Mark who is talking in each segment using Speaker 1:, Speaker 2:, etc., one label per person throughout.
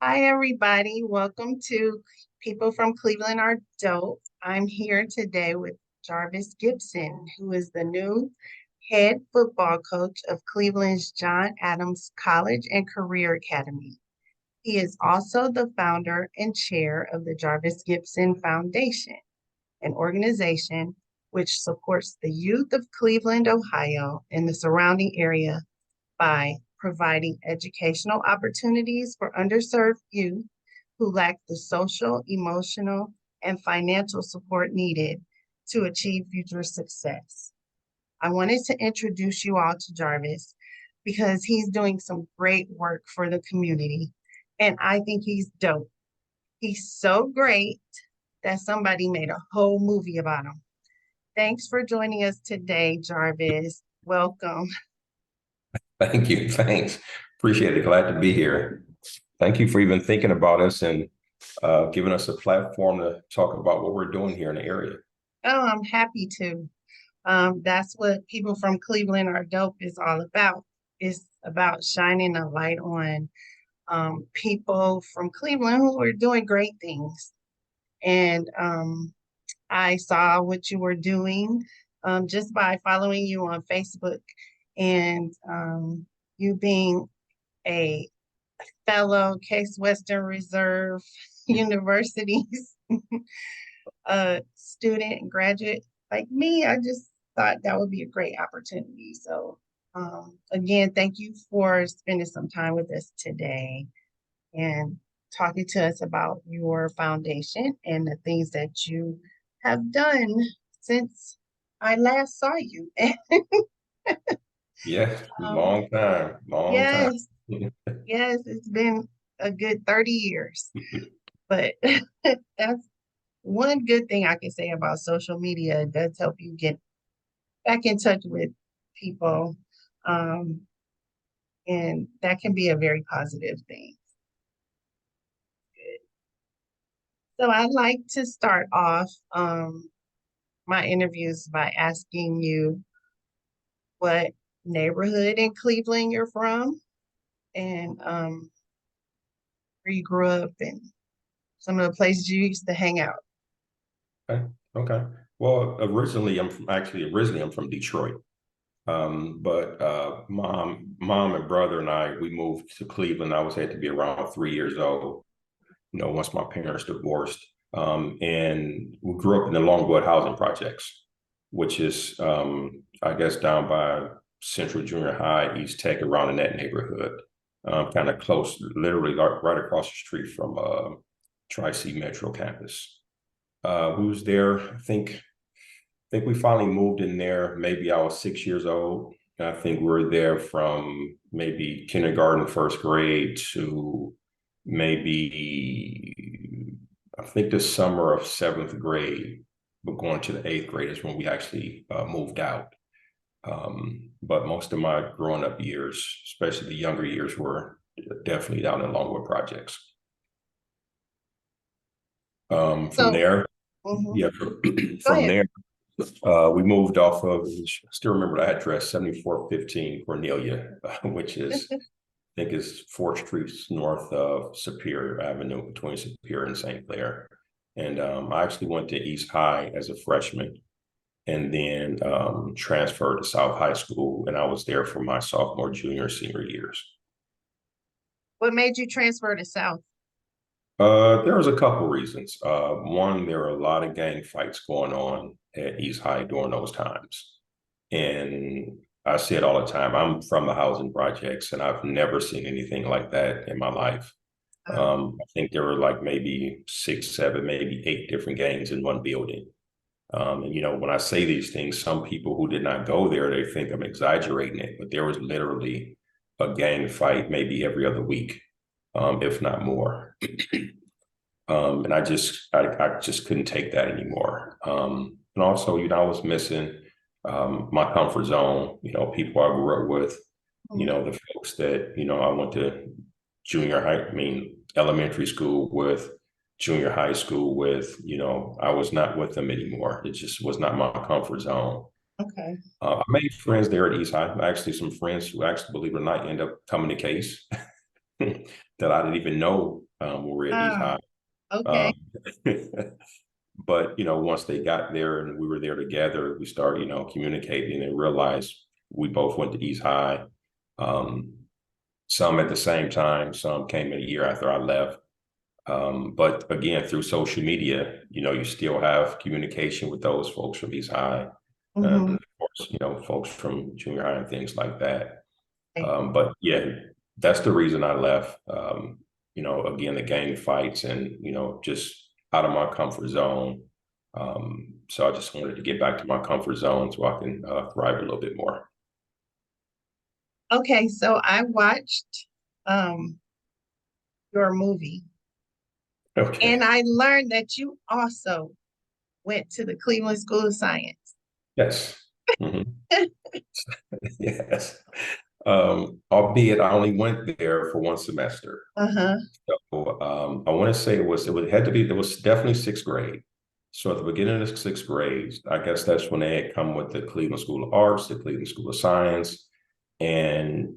Speaker 1: Hi, everybody. Welcome to People from Cleveland Are Dope. I'm here today with Jarvis Gibson, who is the new head football coach of Cleveland's John Adams College and Career Academy. He is also the founder and chair of the Jarvis Gibson Foundation, an organization which supports the youth of Cleveland, Ohio, and the surrounding area by providing educational opportunities for underserved youth who lack the social, emotional, and financial support needed to achieve future success. I wanted to introduce you all to Jarvis because he's doing some great work for the community, and I think he's dope. He's so great that somebody made a whole movie about him. Thanks for joining us today, Jarvis. Welcome.
Speaker 2: Thank you. Thanks. Appreciate it. Glad to be here. Thank you for even thinking about us and giving us a platform to talk about what we're doing here in the area.
Speaker 1: Oh, I'm happy to. That's what People from Cleveland Are Dope is all about. It's about shining a light on people from Cleveland who are doing great things. And I saw what you were doing just by following you on Facebook and you being a fellow Case Western Reserve University's student and graduate like me. I just thought that would be a great opportunity. So, again, thank you for spending some time with us today and talking to us about your foundation and the things that you have done since I last saw you.
Speaker 2: Yes,
Speaker 1: um,
Speaker 2: long time, long time.
Speaker 1: yes, yes, it's been a good 30 years, but that's one good thing I can say about social media. It does help you get back in touch with people. Um, and that can be a very positive thing. So I'd like to start off my interviews by asking you what neighborhood in Cleveland you're from and where you grew up and some of the places you used to hang out.
Speaker 2: Okay. Okay. Well, originally I'm from Detroit. But mom and brother and I, we moved to Cleveland. I was had to be around 3 years old, once my parents divorced. And we grew up in the Longwood housing projects, which is, I guess, down by Central Junior High, East Tech, around in that neighborhood, kind of close, literally right across the street from Tri-C Metro campus. We was there, I think we finally moved in there. Maybe I was 6 years old. I think we were there from maybe kindergarten, first grade to maybe, I think the summer of seventh grade, but going to the eighth grade is when we actually moved out. But most of my growing up years, especially the younger years, were definitely down in Longwood projects. From
Speaker 1: So,
Speaker 2: there,
Speaker 1: mhm,
Speaker 2: yeah,
Speaker 1: go
Speaker 2: from
Speaker 1: ahead.
Speaker 2: there, we moved off of, I still remember the address, 7415 Cornelia, which is, I think is 4th Street north of Superior Avenue between Superior and St. Clair. And I actually went to East High as a freshman and then transferred to South High School. And I was there for my sophomore, junior, senior years.
Speaker 1: What made you transfer to South?
Speaker 2: There was a couple reasons. One, there were a lot of gang fights going on at East High during those times. And I say it all the time, I'm from the housing projects and I've never seen anything like that in my life. I think there were like maybe 6, 7, maybe 8 different gangs in one building. And when I say these things, some people who did not go there, they think I'm exaggerating it, but there was literally a gang fight maybe every other week, if not more. And I just couldn't take that anymore. And also, I was missing my comfort zone, people I grew up with,
Speaker 1: Mhm.
Speaker 2: the folks that, I went to elementary school with, junior high school with, I was not with them anymore. It just was not my comfort zone.
Speaker 1: Okay.
Speaker 2: I made friends there at East High. Actually, some friends who actually, believe it or not, end up coming to Case that I didn't even know when we were at East High.
Speaker 1: Ah, okay.
Speaker 2: Um, but once they got there and we were there together, we started, communicating and realized we both went to East High. Um, some at the same time, some came a year after I left. But again, through social media, you still have communication with those folks from East High, and
Speaker 1: Mm-hmm.
Speaker 2: of course, folks from junior high and things like that. But yeah, that's the reason I left. Again, the gang fights and, just out of my comfort zone. So I just wanted to get back to my comfort zone so I can thrive a little bit more.
Speaker 1: Okay, so I watched um your movie and
Speaker 2: Okay.
Speaker 1: I learned that you also went to the Cleveland School of Science.
Speaker 2: Yes. Mhm. Yes. Albeit I only went there for one semester.
Speaker 1: Uh-huh.
Speaker 2: So I want to say it had to be, there was definitely sixth grade. So at the beginning of the sixth grade, I guess that's when they had come with the Cleveland School of Arts, the Cleveland School of Science. And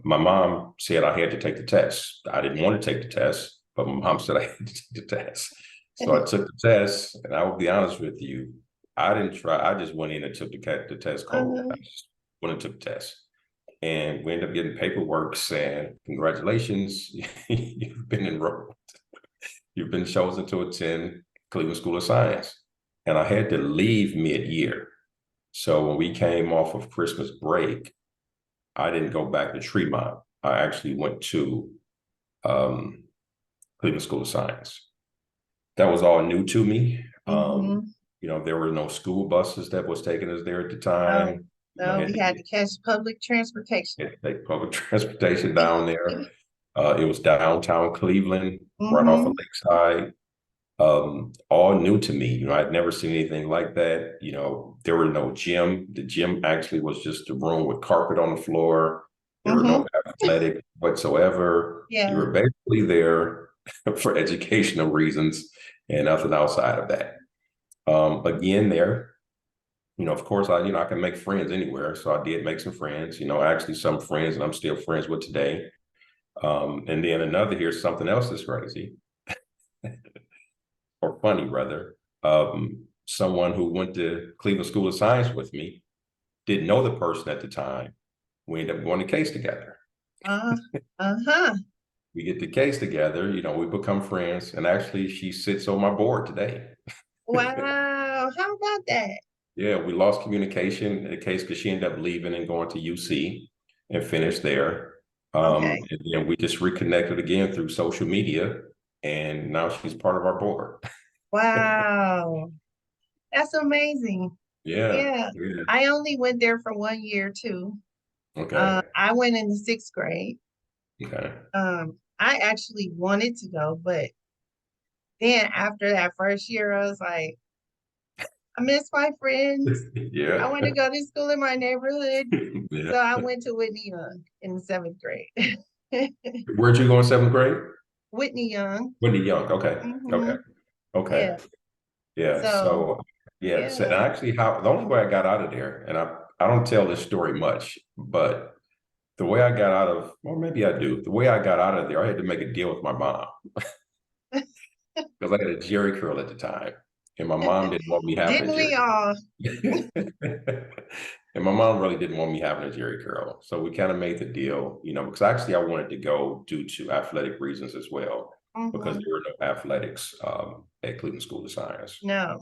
Speaker 2: my mom said I had to take the test. I didn't want to take the test, but my mom said I had to take the test. So I took the test, and I will be honest with you, I didn't try. I just went in and took the test cold.
Speaker 1: Uh-huh.
Speaker 2: I just went and took the test. And we ended up getting paperwork saying, congratulations, you've been enrolled. You've been chosen to attend Cleveland School of Science. And I had to leave mid-year. So when we came off of Christmas break, I didn't go back to Tremont. I actually went to um, Cleveland School of Science. That was all new to me.
Speaker 1: Mm-hmm.
Speaker 2: There were no school buses that was taking us there at the
Speaker 1: Oh,
Speaker 2: time. I
Speaker 1: no,
Speaker 2: had
Speaker 1: we
Speaker 2: to
Speaker 1: had to catch public transportation.
Speaker 2: take public transportation down there. It was downtown Cleveland, right off of
Speaker 1: Mm-hmm.
Speaker 2: Lakeside. All new to me. I'd never seen anything like that. There were no gym. The gym actually was just a room with carpet on the floor. There were
Speaker 1: Mm-hmm.
Speaker 2: no athletic whatsoever. You
Speaker 1: Yeah.
Speaker 2: were basically there for educational reasons and nothing outside of that. Again, there, of course, I can make friends anywhere. So I did make some friends, actually some friends that I'm still friends with today. And then here's something else that's crazy or funny rather. Someone who went to Cleveland School of Science with me didn't know the person at the time. We ended up going to case together.
Speaker 1: Uh, uh-huh.
Speaker 2: We get the case together, we become friends. And actually, she sits on my board today.
Speaker 1: Wow. How about that?
Speaker 2: Yeah, we lost communication in the case because she ended up leaving and going to UC and finished there.
Speaker 1: Okay.
Speaker 2: And then we just reconnected again through social media. And now she's part of our board.
Speaker 1: Wow. That's amazing.
Speaker 2: Yeah.
Speaker 1: Yeah.
Speaker 2: Yeah.
Speaker 1: I only went there for 1 year too.
Speaker 2: Okay.
Speaker 1: I went in the sixth grade.
Speaker 2: Okay.
Speaker 1: I actually wanted to go, but then after that first year, I was like, I miss my friends. I
Speaker 2: Yeah.
Speaker 1: want to go to school in my neighborhood.
Speaker 2: Yeah.
Speaker 1: So I went to Whitney Young in the seventh grade.
Speaker 2: Where'd you go in seventh grade?
Speaker 1: Whitney Young.
Speaker 2: Wendy Young. Okay.
Speaker 1: Hmm.
Speaker 2: Okay. Okay.
Speaker 1: Yeah.
Speaker 2: Yeah.
Speaker 1: So,
Speaker 2: So yeah. So and
Speaker 1: yeah.
Speaker 2: actually how the only way I got out of there, and I don't tell this story much, but the way I got out of, or maybe I do, the way I got out of there, I had to make a deal with my mom because I had a Jerry curl at the time. And my mom didn't want me having a
Speaker 1: Didn't
Speaker 2: Jerry
Speaker 1: we all?
Speaker 2: And my mom really didn't want me having a Jerry curl. So we kind of made the deal, because actually I wanted to go due to athletic reasons as well, because
Speaker 1: Hmm.
Speaker 2: there were no athletics at Cleveland School of Science.
Speaker 1: No.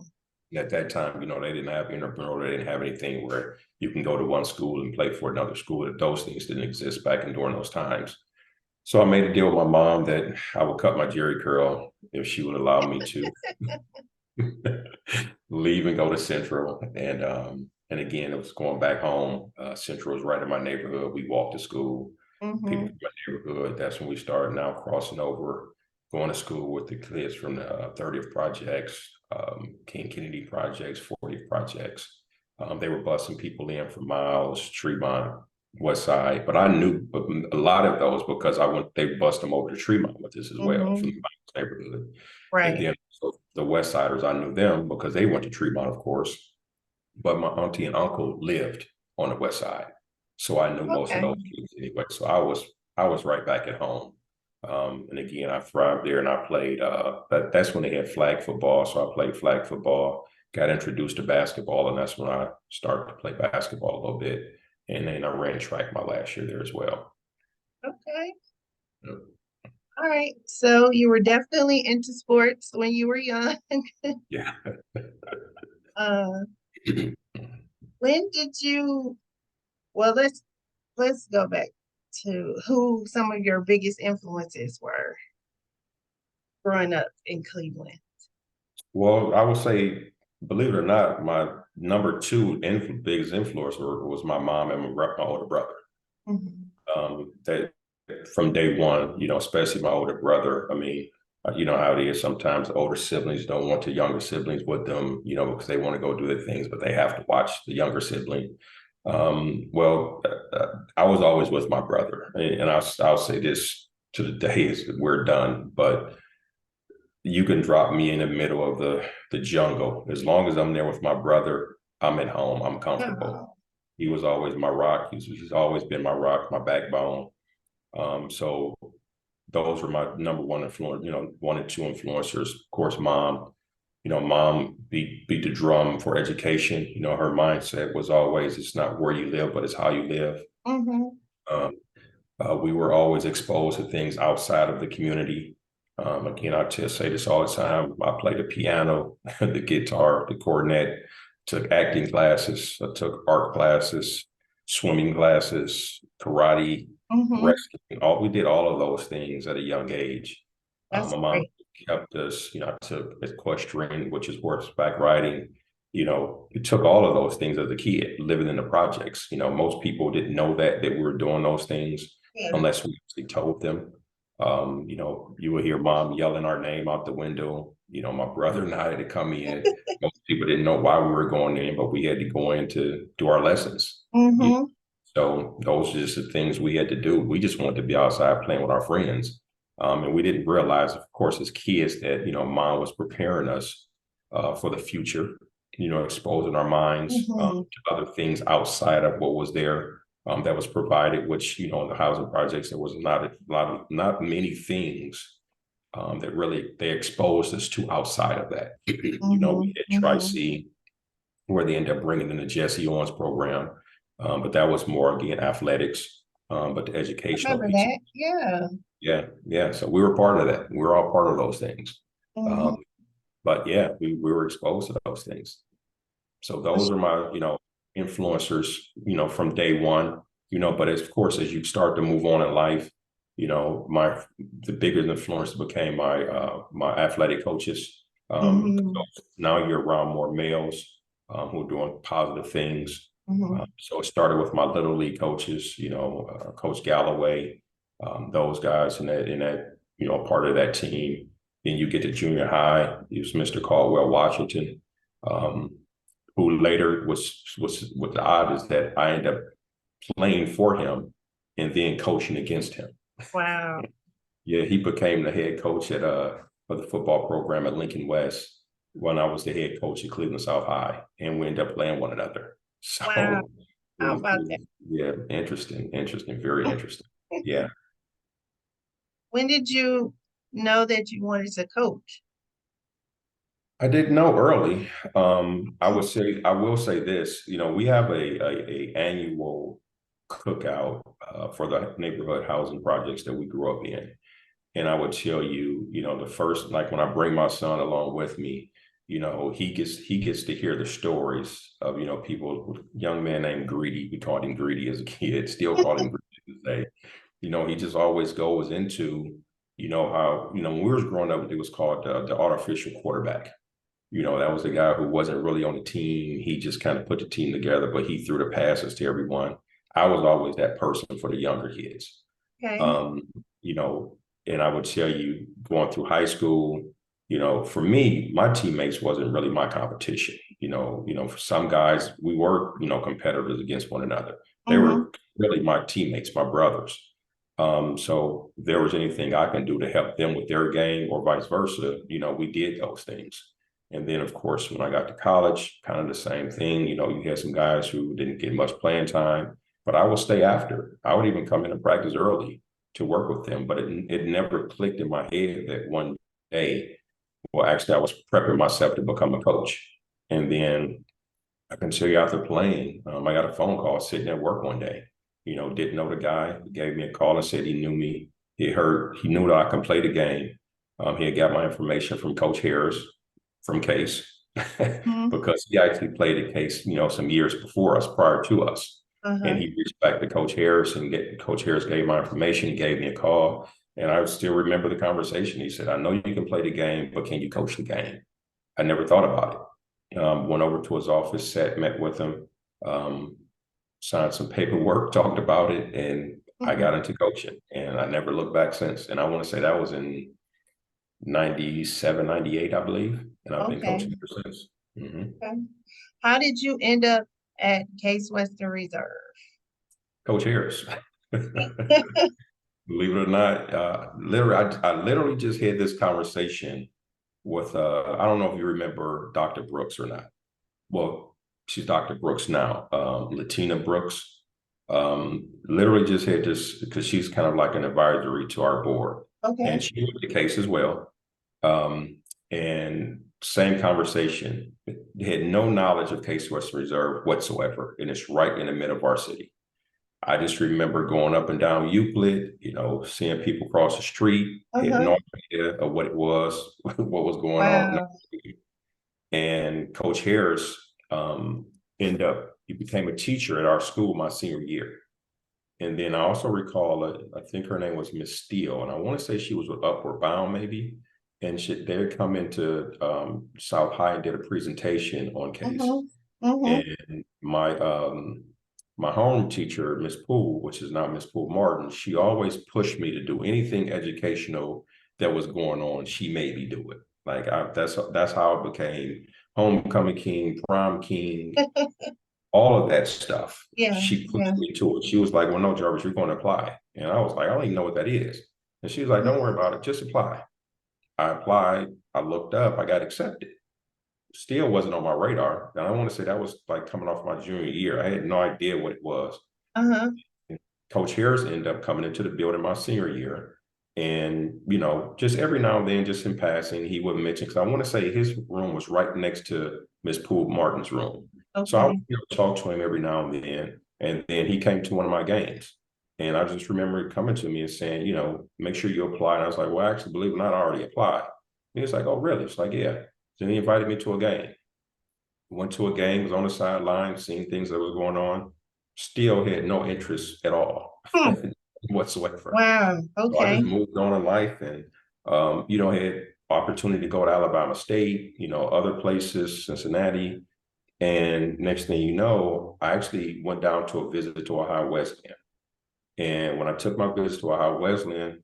Speaker 2: And at that time, they didn't have intramural, they didn't have anything where you can go to one school and play for another school. Those things didn't exist back in during those times. So I made a deal with my mom that I would cut my Jerry curl if she would allow me to leave and go to Central. And again, it was going back home. Central was right in my neighborhood. We walked to school. People
Speaker 1: Hmm.
Speaker 2: from my neighborhood. That's when we started now crossing over, going to school with the kids from the 30th projects, King Kennedy projects, 40th projects. They were busing people in from Miles, Tremont, West Side, but I knew a lot of those because they bust them over to Tremont with this as well from
Speaker 1: Hmm.
Speaker 2: the Miles neighborhood. And
Speaker 1: Right.
Speaker 2: then so the West Siders, I knew them because they went to Tremont, of course. But my auntie and uncle lived on the West Side, so I knew most of
Speaker 1: Okay.
Speaker 2: those kids anyway. So I was right back at home. And again, I thrived there, and I played. That's when they had flag football, so I played flag football. Got introduced to basketball, and that's when I started to play basketball a little bit. And then I ran track my last year there as well.
Speaker 1: Okay. All right. So you were definitely into sports when you were young.
Speaker 2: Yeah.
Speaker 1: Uh, when did you, well, let's go back to who some of your biggest influences were growing up in Cleveland.
Speaker 2: Well, I would say, believe it or not, my number two biggest influence was my mom and my older brother.
Speaker 1: Mhm.
Speaker 2: That from day one, especially my older brother. I mean, you know how it is. Sometimes the older siblings don't want the younger siblings with them, because they want to go do their things, but they have to watch the younger sibling. I was always with my brother, and I'll say this to the day is we're done, but you can drop me in the middle of the jungle. As long as I'm there with my brother, I'm at home. I'm comfortable.
Speaker 1: Oh,
Speaker 2: He was always my rock. He's always been my rock, my backbone. So those were my number one influence, one and two influencers. Of course, mom. Mom beat the drum for education. Her mindset was always it's not where you live, but it's how you live.
Speaker 1: mm-hmm.
Speaker 2: Um, we were always exposed to things outside of the community. Again, I say this all the time. I played the piano, the guitar, the cornet, took acting classes, I took art classes, swimming classes, karate,
Speaker 1: Mm-hmm.
Speaker 2: wrestling. We did all of those things at a young age.
Speaker 1: That's
Speaker 2: My mom
Speaker 1: great.
Speaker 2: kept us, I took equestrian, which is horseback riding. It took all of those things as a kid living in the projects. Most people didn't know that we were doing those things
Speaker 1: Yeah.
Speaker 2: unless we actually told them. You would hear mom yelling our name out the window. My brother and I had to come in. Most people didn't know why we were going in, but we had to go in to do our lessons.
Speaker 1: Mm-hmm.
Speaker 2: So those are just the things we had to do. We just wanted to be outside playing with our friends. And we didn't realize, of course, as kids that, mom was preparing us for the future, exposing our minds
Speaker 1: Mm-hmm.
Speaker 2: to other things outside of what was there that was provided, which, in the housing projects, there was not many things that really they exposed us to outside of that. We had
Speaker 1: Mm-hmm.
Speaker 2: Tri-C, where they ended up bringing in the Jesse Owens program. But that was more, again, athletics, but the educational
Speaker 1: Remember
Speaker 2: piece.
Speaker 1: that? Yeah.
Speaker 2: Yeah, yeah. So we were part of that. We were all part of those things.
Speaker 1: Mm-hmm.
Speaker 2: Um, but yeah, we were exposed to those things. So those are my, influencers, from day one, but of course, as you start to move on in life, the bigger influence became my athletic coaches.
Speaker 1: Mm-hmm.
Speaker 2: So now you're around more males who are doing positive things.
Speaker 1: Mm-hmm.
Speaker 2: So it started with my little league coaches, Coach Galloway, those guys in that part of that team. Then you get to junior high. It was Mr. Caldwell Washington. Um, who later was what the odd is that I ended up playing for him and then coaching against him.
Speaker 1: Wow.
Speaker 2: Yeah, he became the head coach at of the football program at Lincoln West when I was the head coach at Cleveland South High, and we ended up playing one another.
Speaker 1: Wow.
Speaker 2: So
Speaker 1: How about that?
Speaker 2: yeah, interesting, very interesting. Yeah.
Speaker 1: When did you know that you wanted to coach?
Speaker 2: I didn't know early. I will say this, we have a annual cookout for the neighborhood housing projects that we grew up in. And I would tell you, the first, like when I bring my son along with me, he gets to hear the stories of, people, young man named Greedy. We called him Greedy as a kid, still call him Greedy today. He just always goes into, how, when we was growing up, it was called the artificial quarterback. That was the guy who wasn't really on the team. He just kind of put the team together, but he threw the passes to everyone. I was always that person for the younger kids.
Speaker 1: Okay.
Speaker 2: Um, you know, and I would tell you going through high school, for me, my teammates wasn't really my competition. For some guys, we were, competitors against one another. They
Speaker 1: Mm-hmm.
Speaker 2: were really my teammates, my brothers. So if there was anything I can do to help them with their game or vice versa, we did those things. And then, of course, when I got to college, kind of the same thing. You had some guys who didn't get much playing time, but I would stay after. I would even come in and practice early. to work with them, but it never clicked in my head that one day, well, actually, I was prepping myself to become a coach. And then I can tell you after playing, I got a phone call sitting at work one day. Didn't know the guy. He gave me a call and said he knew me. He knew that I could play the game. He had got my information from Coach Harris from Case
Speaker 1: Mhm.
Speaker 2: because he actually played at Case, some years before us, prior to us. And
Speaker 1: Uh-huh.
Speaker 2: he reached back to Coach Harris and Coach Harris gave my information. He gave me a call. And I still remember the conversation. He said, I know you can play the game, but can you coach the game? I never thought about it. Went over to his office, met with him, um, signed some paperwork, talked about it, and I
Speaker 1: Mhm.
Speaker 2: got into coaching. And I never looked back since. And I want to say that was in 97, 98, I believe. And I've been
Speaker 1: Okay.
Speaker 2: coaching ever since. Mhm.
Speaker 1: Okay. How did you end up at Case Western Reserve?
Speaker 2: Coach Harris. Believe it or not, I literally just had this conversation with, I don't know if you remember Dr. Brooks or not. Well, she's Dr. Brooks now, Latina Brooks. Literally just had this because she's kind of like an advisory to our board,
Speaker 1: Okay.
Speaker 2: and she knew the case as well. And same conversation, had no knowledge of Case Western Reserve whatsoever, and it's right in the middle of our city. I just remember going up and down Euclid, seeing people cross the street, had
Speaker 1: Uh-huh.
Speaker 2: no idea of what it was, what was going on.
Speaker 1: Wow.
Speaker 2: And Coach Harris he became a teacher at our school my senior year. And then I also recall, I think her name was Miss Steele, and I want to say she was with Upward Bound maybe. And they'd come into South High and did a presentation on Case.
Speaker 1: Mm-hmm. Mm-hmm.
Speaker 2: And my home teacher, Miss Poole, which is now Miss Poole Martin, she always pushed me to do anything educational that was going on. She made me do it. That's how I became homecoming king, prom king, all of that stuff.
Speaker 1: Yeah.
Speaker 2: She
Speaker 1: Yeah.
Speaker 2: pushed me to it. She was like, "Well, no, Jarvis, you're going to apply." And I was like, "I don't even know what that is." And she was like, "Don't worry about it. Just apply." I applied. I looked up. I got accepted. Still wasn't on my radar. And I want to say that was like coming off my junior year. I had no idea what it was.
Speaker 1: Uh-huh.
Speaker 2: Coach Harris ended up coming into the building my senior year. And, just every now and then, just in passing, he would mention, because I want to say his room was right next to Miss Poole Martin's room. So I would
Speaker 1: Okay.
Speaker 2: talk to him every now and then. And then he came to one of my games. And I just remember coming to me and saying, make sure you apply. And I was like, well, actually, believe it or not, I already applied. And he's like, oh, really? It's like, yeah. Then he invited me to a game. Went to a game, was on the sideline, seeing things that was going on. Still had no interest at all
Speaker 1: Hmm.
Speaker 2: whatsoever.
Speaker 1: Wow.
Speaker 2: So I just
Speaker 1: Okay.
Speaker 2: moved on in life and, had opportunity to go to Alabama State, other places, Cincinnati. And next thing you know, I actually went down to a visit to Ohio Wesleyan. And when I took my visit to Ohio Wesleyan,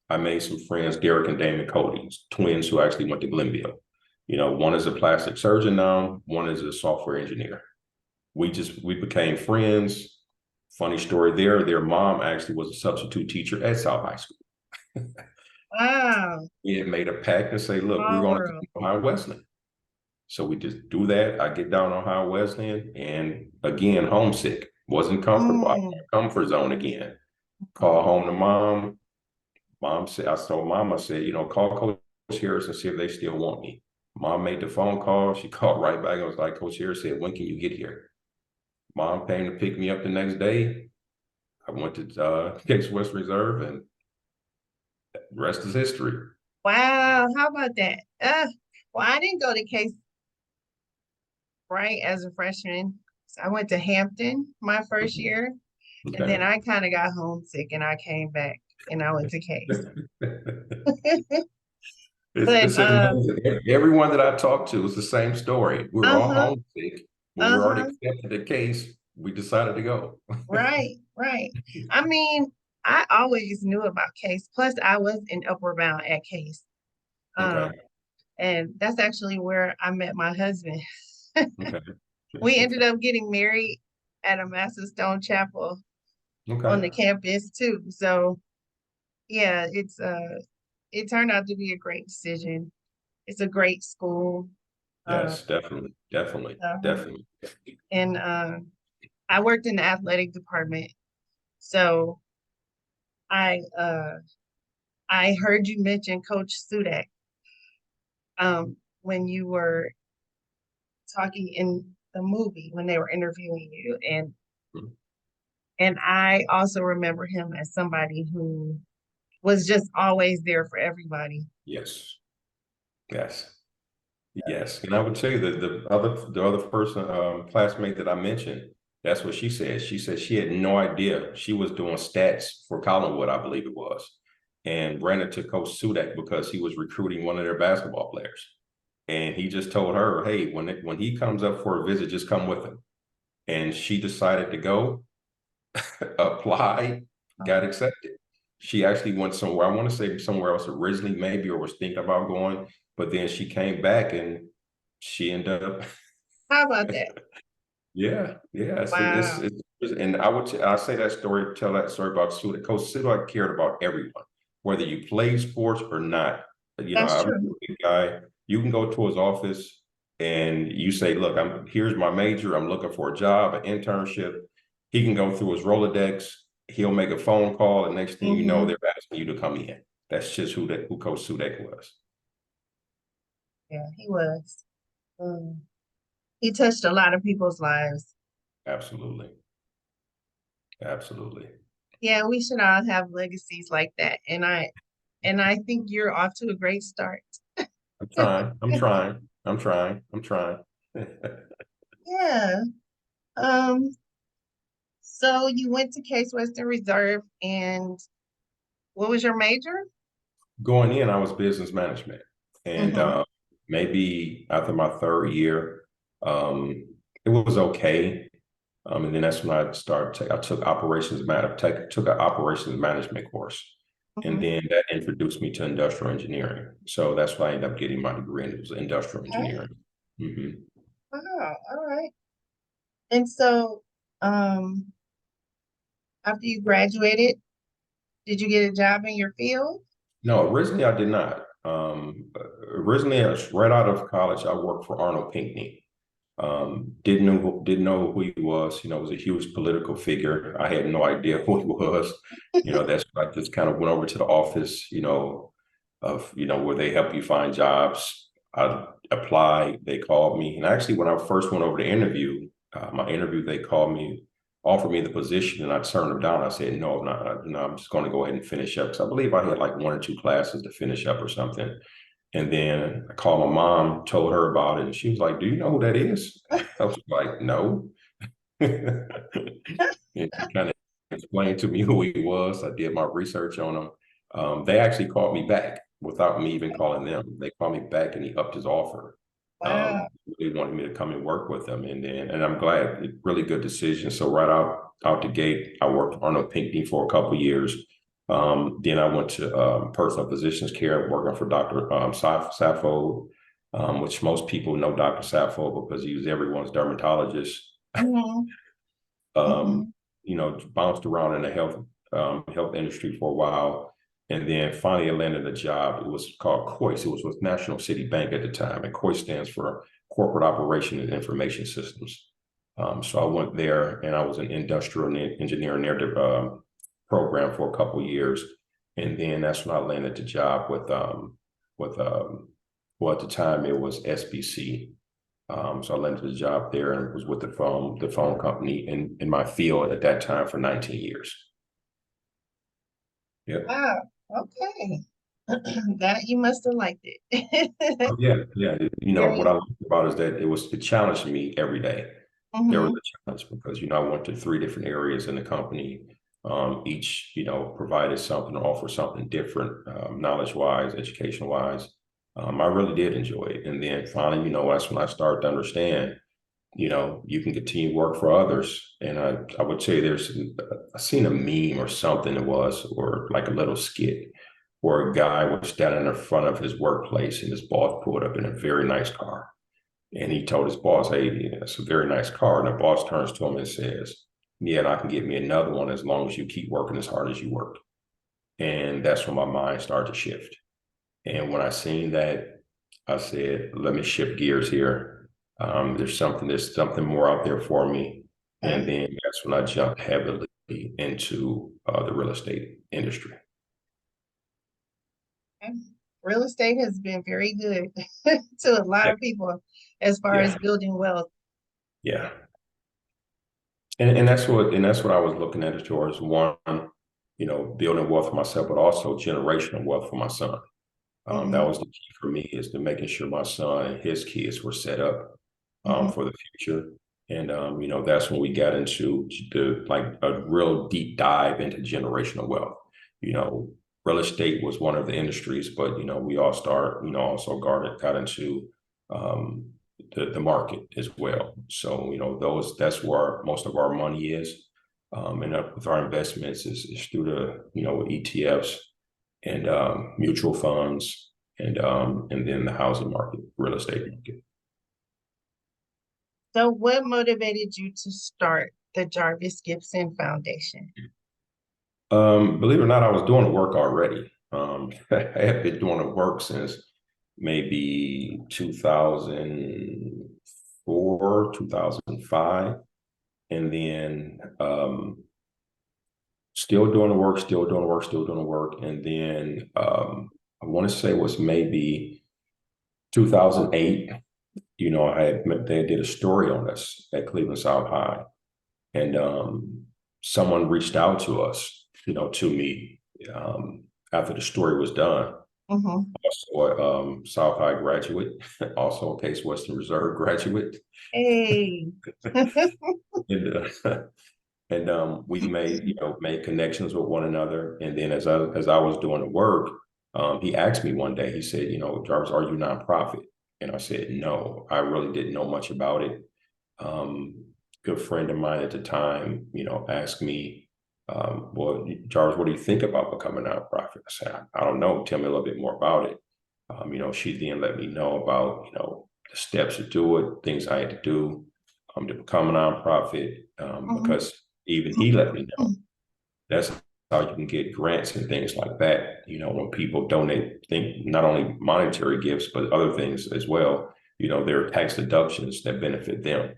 Speaker 2: I made some friends, Derek and Damon Cody, twins who actually went to Glenville. One is a plastic surgeon now, one is a software engineer. We became friends. Funny story there. Their mom actually was a substitute teacher at South High School.
Speaker 1: Wow.
Speaker 2: We had made a pact and say, look, we're
Speaker 1: Small
Speaker 2: going to
Speaker 1: world.
Speaker 2: Ohio Wesleyan. So we just do that. I get down on Ohio Wesleyan and again, homesick. Wasn't comfortable. I was
Speaker 1: Mm.
Speaker 2: in my comfort zone again. Call home to mom. Mom said, I told mom, I said, call Coach Harris and see if they still want me. Mom made the phone call. She called right back and was like, Coach Harris said, when can you get here? Mom came to pick me up the next day. I went to Case West Reserve, and the rest is history.
Speaker 1: Wow. How about that? Well, I didn't go to Case right as a freshman. So I went to Hampton my first
Speaker 2: Mhm.
Speaker 1: year, and then
Speaker 2: Okay.
Speaker 1: I kind of got homesick and I came back and I went to Case. But
Speaker 2: It's amazing. Everyone that I talked to was the same story. We were all
Speaker 1: uh-huh,
Speaker 2: homesick. When we were already
Speaker 1: uh-huh.
Speaker 2: accepted the case, we decided to go.
Speaker 1: Right, right. I mean, I always knew about Case. Plus, I was in Upward Bound at Case.
Speaker 2: Okay.
Speaker 1: Um, and that's actually where I met my husband.
Speaker 2: Okay.
Speaker 1: We ended up getting married at a Master Stone Chapel on the
Speaker 2: Okay.
Speaker 1: campus too. So yeah, it turned out to be a great decision. It's a great school. Uh,
Speaker 2: Yes, definitely. Definitely.
Speaker 1: uh-huh.
Speaker 2: Definitely.
Speaker 1: And I worked in the athletic department. So I I heard you mention Coach Sudak when you were talking in the movie when they were interviewing you, and I also remember him as somebody who was just always there for everybody.
Speaker 2: Yes, yes. Yes, and I would say that the other person, classmate that I mentioned, that's what she said. She said she had no idea she was doing stats for Collinwood, I believe it was, and ran into Coach Sudak because he was recruiting one of their basketball players, and he just told her, "Hey, when he comes up for a visit, just come with him." And she decided to go, apply, got accepted. She actually went somewhere. I want to say somewhere else originally, maybe, or was thinking about going, but then she came back and she ended up.
Speaker 1: How about that?
Speaker 2: Yeah, yeah.
Speaker 1: Wow,
Speaker 2: And I say that story, tell that story about Suda. Coach Suda cared about everyone, whether you play sports or not.
Speaker 1: that's
Speaker 2: I'm
Speaker 1: true.
Speaker 2: a guy. You can go to his office and you say, "Look, here's my major. I'm looking for a job, an internship." He can go through his Rolodex. He'll make a phone call, and next thing you know,
Speaker 1: Hmm.
Speaker 2: they're asking you to come in. That's just who Coach Sudak was.
Speaker 1: Yeah, he was. Mm. He touched a lot of people's lives.
Speaker 2: Absolutely, absolutely.
Speaker 1: Yeah, we should all have legacies like that. And I think you're off to a great start.
Speaker 2: I'm trying. I'm trying. I'm trying. I'm trying.
Speaker 1: Yeah. Um, so you went to Case Western Reserve and what was your major?
Speaker 2: Going in, I was business management, and
Speaker 1: Mm-hmm.
Speaker 2: maybe after my third year, um, it was okay. And then that's when I started. I took took an operations management course, and
Speaker 1: Mm-hmm.
Speaker 2: then that introduced me to industrial engineering. So that's why I ended up getting my degree, and it was industrial
Speaker 1: Okay.
Speaker 2: engineering. Hmm.
Speaker 1: Wow. All right. And so, um, after you graduated, did you get a job in your field?
Speaker 2: No, originally I did not. Originally, I was right out of college. I worked for Arnold Pinckney. Didn't know who he was. Was a huge political figure. I had no idea who he was. That's I just kind of went over to the office. Of where they help you find jobs. I applied. They called me, and actually, when I first went over to interview, my interview, they called me, offered me the position, and I turned them down. I said, "No, I'm not. I'm just going to go ahead and finish up because I believe I had like one or two classes to finish up or something." And then I called my mom, told her about it, and she was like, "Do you know who that is?" I was like, "No." And she kind of explained to me who he was. I did my research on him. They actually called me back without me even calling them. They called me back and he upped his offer.
Speaker 1: Wow.
Speaker 2: They wanted me to come and work with them, and I'm glad. Really good decision. So right out the gate, I worked for Arnold Pinckney for a couple of years. Then I went to personal physicians care, working for Dr. Saffold, which most people know Dr. Saffold because he was everyone's dermatologist.
Speaker 1: Mm-hmm.
Speaker 2: um,
Speaker 1: Mm-hmm.
Speaker 2: Bounced around in the health industry for a while, and then finally I landed a job. It was called COIS. It was with National City Bank at the time, and COIS stands for Corporate Operation and Information Systems. So I went there, and I was an industrial engineer in their program for a couple of years, and then that's when I landed the job with well, at the time it was SBC. So I landed a job there and was with the phone company in my field at that time for 19 years. Yeah.
Speaker 1: Wow. Okay. That you must have liked it.
Speaker 2: Oh, yeah. Yeah. What I
Speaker 1: Very.
Speaker 2: liked about it is that it challenged me every day. There was
Speaker 1: Mm-hmm.
Speaker 2: a challenge because, I went to three different areas in the company. Each, provided something or offered something different, knowledge wise, education wise. I really did enjoy it. And then finally, that's when I started to understand you can continue to work for others. And I would say I seen a meme or something or like a little skit where a guy was standing in front of his workplace and his boss pulled up in a very nice car. And he told his boss, "Hey, it's a very nice car." And the boss turns to him and says, "Yeah, and I can get me another one as long as you keep working as hard as you work." And that's when my mind started to shift. And when I seen that, I said, "Let me shift gears here. There's something more out there for me." And
Speaker 1: Okay.
Speaker 2: then that's when I jumped heavily. into the real estate industry.
Speaker 1: Real estate has been very good to a lot
Speaker 2: Yeah.
Speaker 1: of people as far
Speaker 2: Yeah.
Speaker 1: as building wealth.
Speaker 2: Yeah. And that's what I was looking at as towards one, building wealth for myself, but also generational wealth for my son. That
Speaker 1: Hmm.
Speaker 2: was the key for me, is to making sure my son and his kids were set up
Speaker 1: Hmm.
Speaker 2: for the future. And that's when we got into the like a real deep dive into generational wealth. You know, real estate was one of the industries, but we also got into um, the market as well. So that's where most of our money is, and with our investments is through the ETFs and mutual funds, and then the housing market, real estate market.
Speaker 1: So what motivated you to start the Jarvis Gibson Foundation?
Speaker 2: Believe it or not, I was doing the work already. I have been doing the work since maybe 2004, 2005, and then still doing the work, still doing the work, still doing the work, and then I want to say it was maybe 2008. They did a story on us at Cleveland South High, and someone reached out to us, to me, after the story was done.
Speaker 1: Hmm.
Speaker 2: Also, South High graduate, also a Case Western Reserve graduate,
Speaker 1: Hey.
Speaker 2: and we made connections with one another. And then as I was doing the work, he asked me one day. He said, Jarvis, are you nonprofit? And I said, no, I really didn't know much about it. Good friend of mine at the time, asked me, well, Jarvis, what do you think about becoming a nonprofit? I said, I don't know. Tell me a little bit more about it. She then let me know about, the steps to do it, things I had to do to become a nonprofit,
Speaker 1: Mhm.
Speaker 2: because even he let me know that's how you can get grants and things like that. When people donate, think not only monetary gifts, but other things as well. There are tax deductions that benefit them.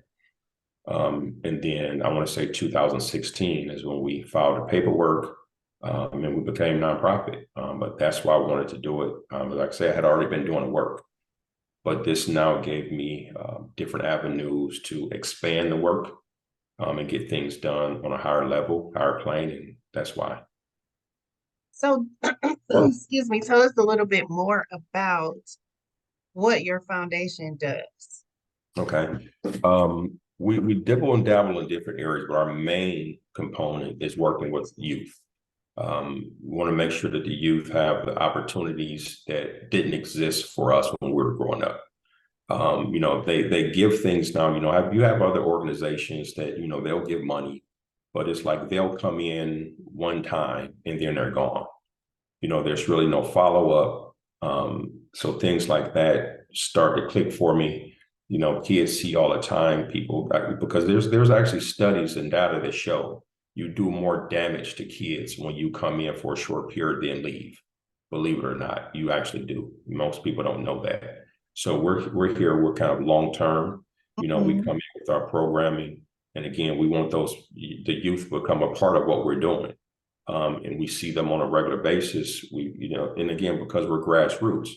Speaker 2: And then I want to say 2016 is when we filed the paperwork, and we became nonprofit. But that's why I wanted to do it. Like I said, I had already been doing the work, but this now gave me different avenues to expand the work, and get things done on a higher level, higher plane, and that's why.
Speaker 1: So, excuse me, tell us a little bit more about what your foundation does.
Speaker 2: Okay. We dibble and dabble in different areas, but our main component is working with youth. We want to make sure that the youth have the opportunities that didn't exist for us when we were growing up. They give things now. You have other organizations that they'll give money, but it's like they'll come in one time and then they're gone. There's really no follow up. So things like that start to click for me. Kids see all the time people, because there's actually studies and data that show you do more damage to kids when you come in for a short period than leave. Believe it or not, you actually do. Most people don't know that. So we're here. We're kind of long term. We
Speaker 1: Mhm.
Speaker 2: come in with our programming, and again, we want the youth to become a part of what we're doing, and we see them on a regular basis. And again, because we're grassroots,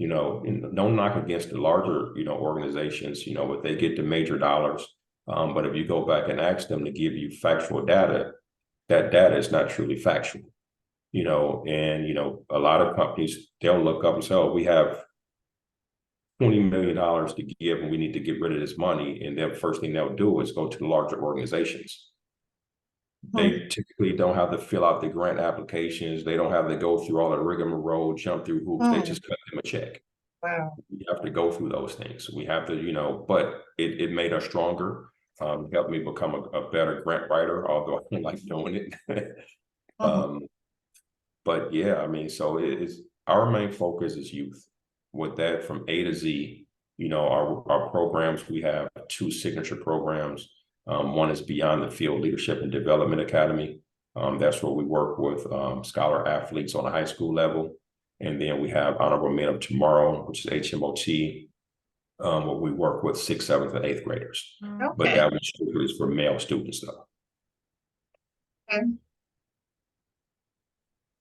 Speaker 2: and don't knock against the larger, organizations, but they get the major dollars. But if you go back and ask them to give you factual data, that data is not truly factual, and, a lot of companies, they'll look up and say, oh, we have $20 million to give and we need to get rid of this money. And then first thing they'll do is go to the larger organizations.
Speaker 1: Mhm.
Speaker 2: They typically don't have to fill out the grant applications. They don't have to go through all the rigmarole, jump through hoops. They
Speaker 1: Mhm.
Speaker 2: just cut them a check.
Speaker 1: Wow.
Speaker 2: We have to go through those things. We have to, but it made us stronger. Helped me become a better grant writer, although I don't like doing it.
Speaker 1: Mhm.
Speaker 2: um, but yeah, I mean, so it's our main focus is youth. With that, from A to Z, our programs, we have two signature programs. One is Beyond the Field Leadership and Development Academy. That's where we work with scholar athletes on a high school level. And then we have Honorable Men of Tomorrow, which is HMOT, where we work with sixth, seventh, and eighth graders. But
Speaker 1: Okay.
Speaker 2: that one strictly is for male students, though.
Speaker 1: Okay.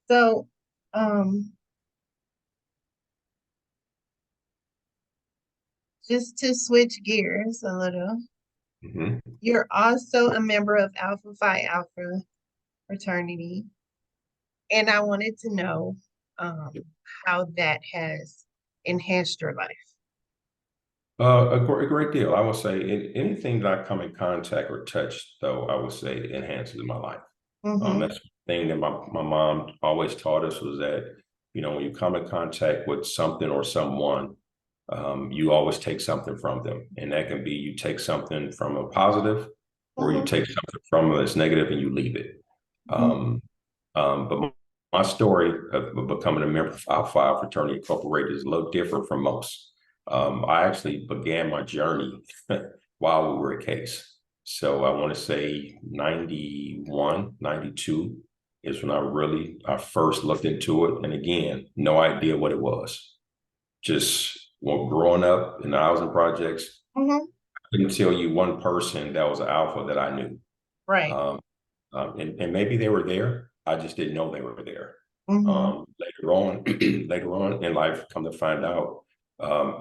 Speaker 1: So, um, just to switch gears a little,
Speaker 2: Mhm.
Speaker 1: you're also a member of Alpha Phi Alpha fraternity, and I wanted to know how that has enhanced your life.
Speaker 2: A great deal. I would say anything that I come in contact or touch, though, I would say it enhances my life.
Speaker 1: Mm-hmm.
Speaker 2: That's the thing that my mom always taught us was that, when you come in contact with something or someone, you always take something from them. And that can be you take something from a positive or you
Speaker 1: Mm-hmm.
Speaker 2: take something from it that's negative and you leave it.
Speaker 1: Mm-hmm.
Speaker 2: Um, but my story of becoming a member of Alpha Phi Fraternity Incorporated is a little different from most. I actually began my journey while we were a case. So I want to say 91, 92 is when I first looked into it. And again, no idea what it was. Just growing up in the housing projects,
Speaker 1: Mm-hmm.
Speaker 2: I couldn't tell you one person that was an alpha that I knew.
Speaker 1: Right.
Speaker 2: Um, and maybe they were there. I just didn't know they were there.
Speaker 1: Mm-hmm.
Speaker 2: Later on, later on in life, come to find out,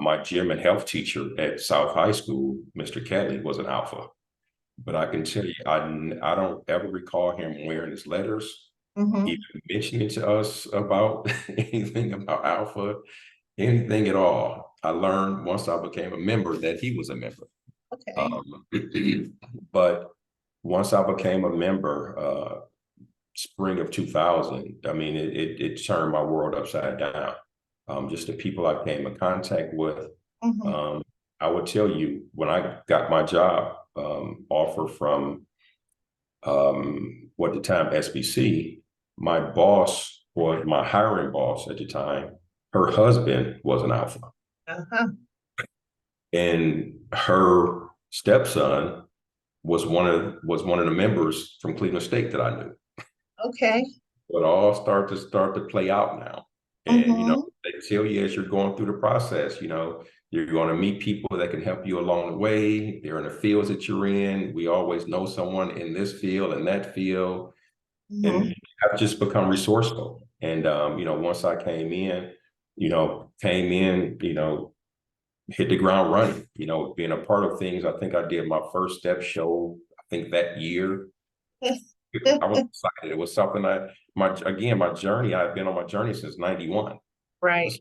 Speaker 2: my gym and health teacher at South High School, Mr. Kelly, was an alpha. But I can tell you, I don't ever recall him wearing his letters,
Speaker 1: Mm-hmm.
Speaker 2: even mentioning to us about anything about alpha, anything at all. I learned once I became a member that he was a member.
Speaker 1: Okay.
Speaker 2: Um, but once I became a member, spring of 2000, I mean, it turned my world upside down. Just the people I came in contact with.
Speaker 1: Mm-hmm.
Speaker 2: Um, I would tell you when I got my job offer from what at the time SBC, my boss was my hiring boss at the time. Her husband was an alpha,
Speaker 1: Uh-huh.
Speaker 2: and her stepson was one of the members from Cleveland State that I knew.
Speaker 1: Okay.
Speaker 2: It all start to play out now. And
Speaker 1: Mm-hmm.
Speaker 2: they tell you as you're going through the process, you're going to meet people that can help you along the way. They're in the fields that you're in. We always know someone in this field and that field,
Speaker 1: Mm-hmm.
Speaker 2: and I've just become resourceful. And once I came in, hit the ground running. Being a part of things. I think I did my first step show. I think that year. I was excited. It was something my journey. I've been on my journey since '91.
Speaker 1: Right.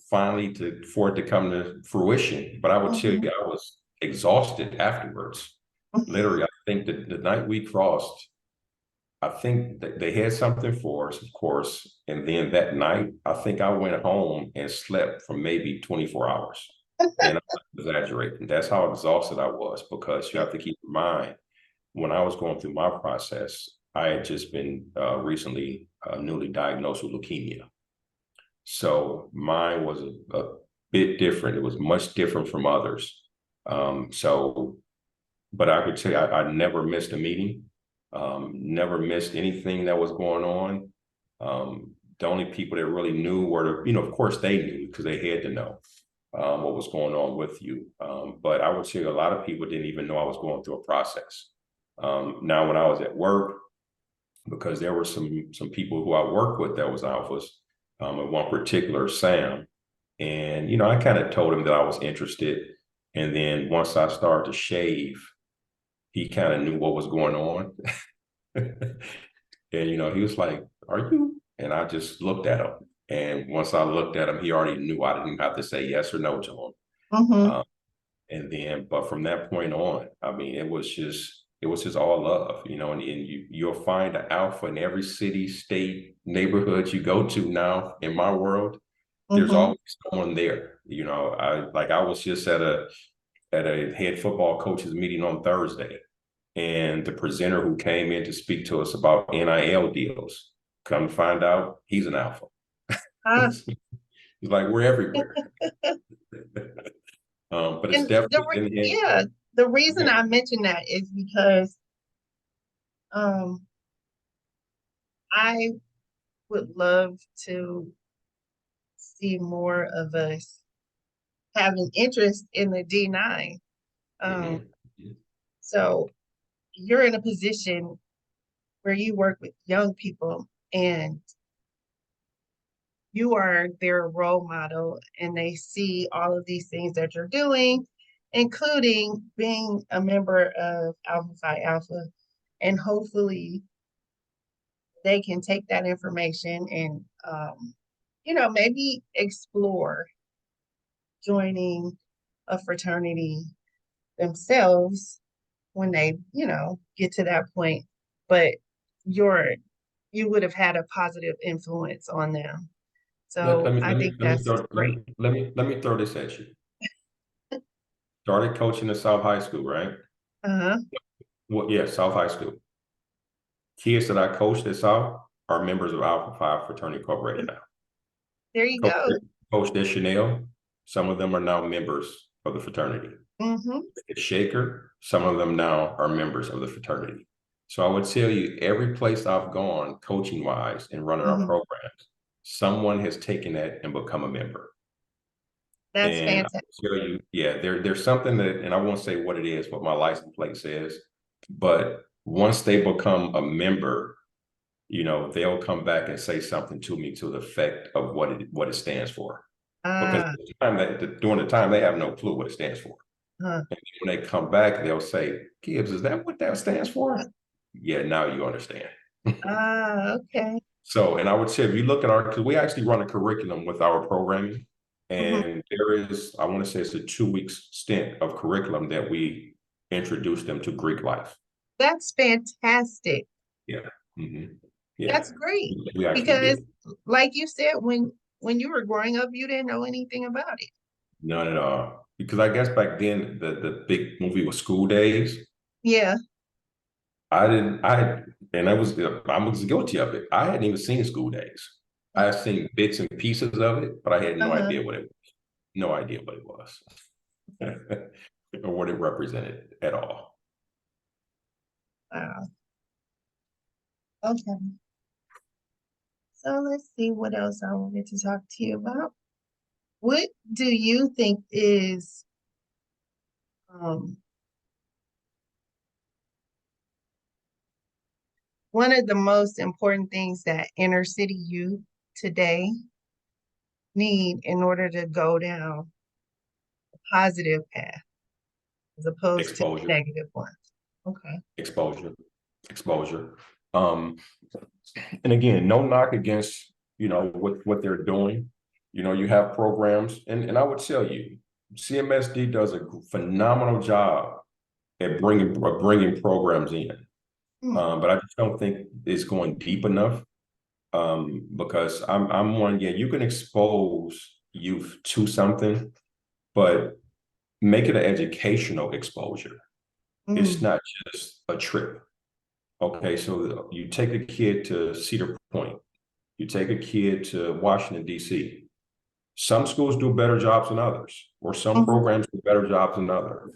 Speaker 2: Finally, for it to come to fruition. But I would tell you,
Speaker 1: Mm-hmm.
Speaker 2: I was exhausted afterwards. Literally, I think that the night we crossed, I think that they had something for us, of course. And then that night, I think I went home and slept for maybe 24 hours. And I'm not exaggerating. That's how exhausted I was because you have to keep in mind when I was going through my process, I had just been recently newly diagnosed with leukemia. So mine was a bit different. It was much different from others. So, but I could tell you, I never missed a meeting, never missed anything that was going on. The only people that really knew were of course they knew because they had to know what was going on with you. But I would say a lot of people didn't even know I was going through a process. Now, when I was at work, because there were some people who I worked with that was alphas, and one particular Sam, and I kind of told him that I was interested, and then once I started to shave, he kind of knew what was going on, and he was like, "Are you?" And I just looked at him, and once I looked at him, he already knew I didn't have to say yes or no to him.
Speaker 1: Mm-hmm.
Speaker 2: Um, and then, but from that point on, I mean, it was just all love, and you'll find an alpha in every city, state, neighborhood you go to now in my world. There's
Speaker 1: Mm-hmm.
Speaker 2: always someone there. I was just at a head football coaches meeting on Thursday, and the presenter who came in to speak to us about NIL deals, come to find out he's an alpha.
Speaker 1: Ah,
Speaker 2: He's like, we're everywhere. But it's
Speaker 1: and
Speaker 2: definitely in.
Speaker 1: yeah, the reason
Speaker 2: Yeah.
Speaker 1: I mention that is because um I would love to see more of us having interest in the D9. Um,
Speaker 2: Mhm.
Speaker 1: so you're in a position where you work with young people and you are their role model and they see all of these things that you're doing, including being a member of Alpha Phi Alpha. And hopefully they can take that information and, maybe explore joining a fraternity themselves when they, get to that point. But you're, you would have had a positive influence on them.
Speaker 2: Let,
Speaker 1: So
Speaker 2: let me
Speaker 1: I
Speaker 2: let
Speaker 1: think
Speaker 2: me let me
Speaker 1: that's
Speaker 2: throw let
Speaker 1: great.
Speaker 2: me let me throw this at you. Started coaching at South High School, right?
Speaker 1: Uh-huh.
Speaker 2: Well, yeah, South High School. Kids that I coached at South are members of Alpha Phi Fraternity Incorporated now.
Speaker 1: There you
Speaker 2: Coach,
Speaker 1: go.
Speaker 2: coached at Chanel, some of them are now members of the fraternity.
Speaker 1: Mm-hmm.
Speaker 2: At Shaker, some of them now are members of the fraternity. So I would tell you, every place I've gone, coaching wise and running our
Speaker 1: Mm-hmm.
Speaker 2: programs, someone has taken that and become a member.
Speaker 1: That's
Speaker 2: And I
Speaker 1: fantastic.
Speaker 2: will tell you, yeah, there's something that, and I won't say what it is, what my license plate says, but once they become a member, they'll come back and say something to me to the effect of what it stands for. Because
Speaker 1: Ah,
Speaker 2: during the time they have no clue what it stands for.
Speaker 1: huh.
Speaker 2: And when they come back, they'll say, Gibbs, is that what that stands for? Yeah, now you understand.
Speaker 1: Okay.
Speaker 2: So, and I would say, if you look at because we actually run a curriculum with our programming,
Speaker 1: Mm-hmm.
Speaker 2: and there is, I want to say it's a 2 week stint of curriculum that we introduce them to Greek life.
Speaker 1: That's fantastic.
Speaker 2: Yeah. Hmm. Yeah.
Speaker 1: That's great
Speaker 2: We actually
Speaker 1: because,
Speaker 2: do.
Speaker 1: like you said, when you were growing up, you didn't know anything about it.
Speaker 2: None at all. Because I guess back then the big movie was School Days.
Speaker 1: Yeah.
Speaker 2: I didn't, I, and I was guilty of it. I hadn't even seen School Days. I had seen bits and pieces of it, but I had no
Speaker 1: Uh-huh.
Speaker 2: idea what it was. No idea what it was or what it represented at all.
Speaker 1: Wow. Okay. So let's see what else I wanted to talk to you about. What do you think is um, one of the most important things that inner city youth today need in order to go down a positive path as opposed to the
Speaker 2: Exposure,
Speaker 1: negative one? Okay.
Speaker 2: exposure, exposure. Um, and again, no knock against, what they're doing. You have programs, and I would tell you, CMSD does a phenomenal job at bringing programs in.
Speaker 1: Hmm.
Speaker 2: But I just don't think it's going deep enough. Because I'm one, yeah, you can expose youth to something, but make it an educational exposure. It's
Speaker 1: Hmm.
Speaker 2: not just a trip. Okay, so you take a kid to Cedar Point, you take a kid to Washington, D.C. Some schools do better jobs than others, or some
Speaker 1: Hmm.
Speaker 2: programs do better jobs than others.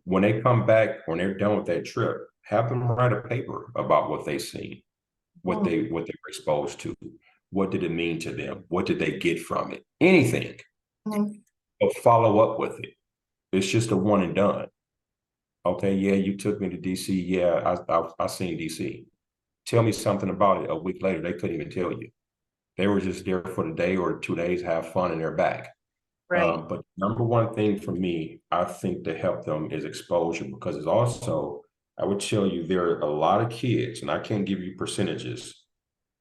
Speaker 2: When they come back, when they're done with that trip, have them write a paper about what they see, what they were exposed to. What did it mean to them? What did they get from it? Anything.
Speaker 1: Hmm.
Speaker 2: But follow up with it. It's just a one and done. Okay, yeah, you took me to DC. Yeah, I seen DC. Tell me something about it. A week later, they couldn't even tell you. They were just there for the day or 2 days, have fun, and they're back.
Speaker 1: Right.
Speaker 2: But number one thing for me, I think to help them is exposure, because it's also, I would tell you, there are a lot of kids, and I can't give you percentages,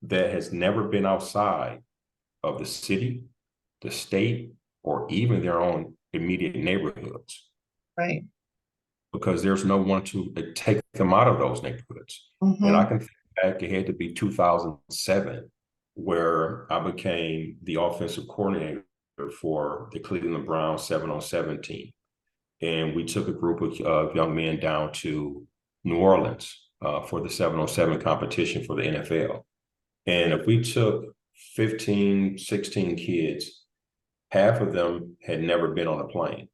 Speaker 2: that has never been outside of the city, the state, or even their own immediate neighborhoods,
Speaker 1: Right.
Speaker 2: because there's no one to take them out of those neighborhoods. And I
Speaker 1: Hmm.
Speaker 2: can think back, it had to be 2007, where I became the offensive coordinator for the Cleveland Browns 7-on-7 team. And we took a group of young men down to New Orleans for the 7-on-7 competition for the NFL. And if we took 15, 16 kids, half of them had never been on a plane.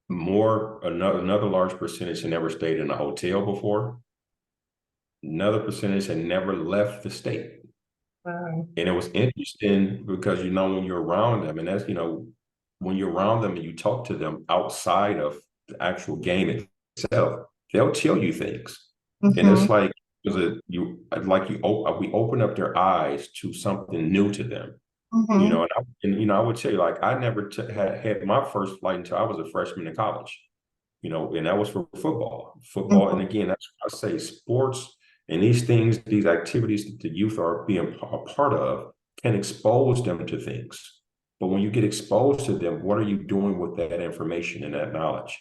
Speaker 2: Another large percentage had never stayed in a hotel before. Another percentage had never left the state.
Speaker 1: Wow.
Speaker 2: And it was interesting because, when you're around them, and that's, when you're around them and you talk to them outside of the actual game itself, they'll tell you things. And
Speaker 1: Mm-hmm.
Speaker 2: it's like, was it we open up their eyes to something new to them,
Speaker 1: Mm-hmm.
Speaker 2: I would say like I never had my first flight until I was a freshman in college, and that was for football. And
Speaker 1: Mm-hmm.
Speaker 2: again, that's why I say sports and these things, these activities that the youth are being a part of can expose them to things. But when you get exposed to them, what are you doing with that information and that knowledge?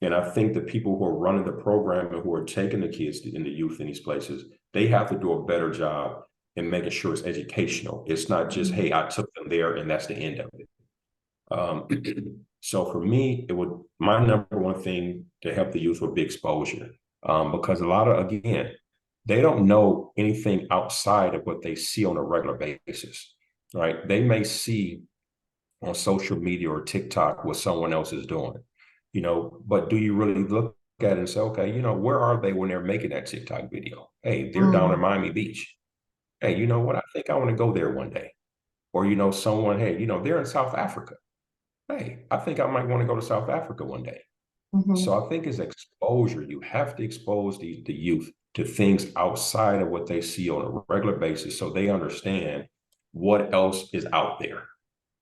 Speaker 2: And I think the people who are running the program and who are taking the kids and the youth in these places, they have to do a better job in making sure it's educational. It's not just,
Speaker 1: Mm-hmm.
Speaker 2: hey, I took them there and that's the end of it. Um, so for me, it would my number one thing to help the youth would be exposure, because a lot of again, they don't know anything outside of what they see on a regular basis, right? They may see on social media or TikTok what someone else is doing, but do you really look at it and say, okay, where are they when they're making that TikTok video? Hey, they're down in
Speaker 1: Mm-hmm.
Speaker 2: Miami Beach. Hey, you know what? I think I want to go there one day. Or someone, hey, they're in South Africa. Hey, I think I might want to go to South Africa one day.
Speaker 1: Mm-hmm.
Speaker 2: So I think it's exposure. You have to expose the youth to things outside of what they see on a regular basis so they understand what else is out there.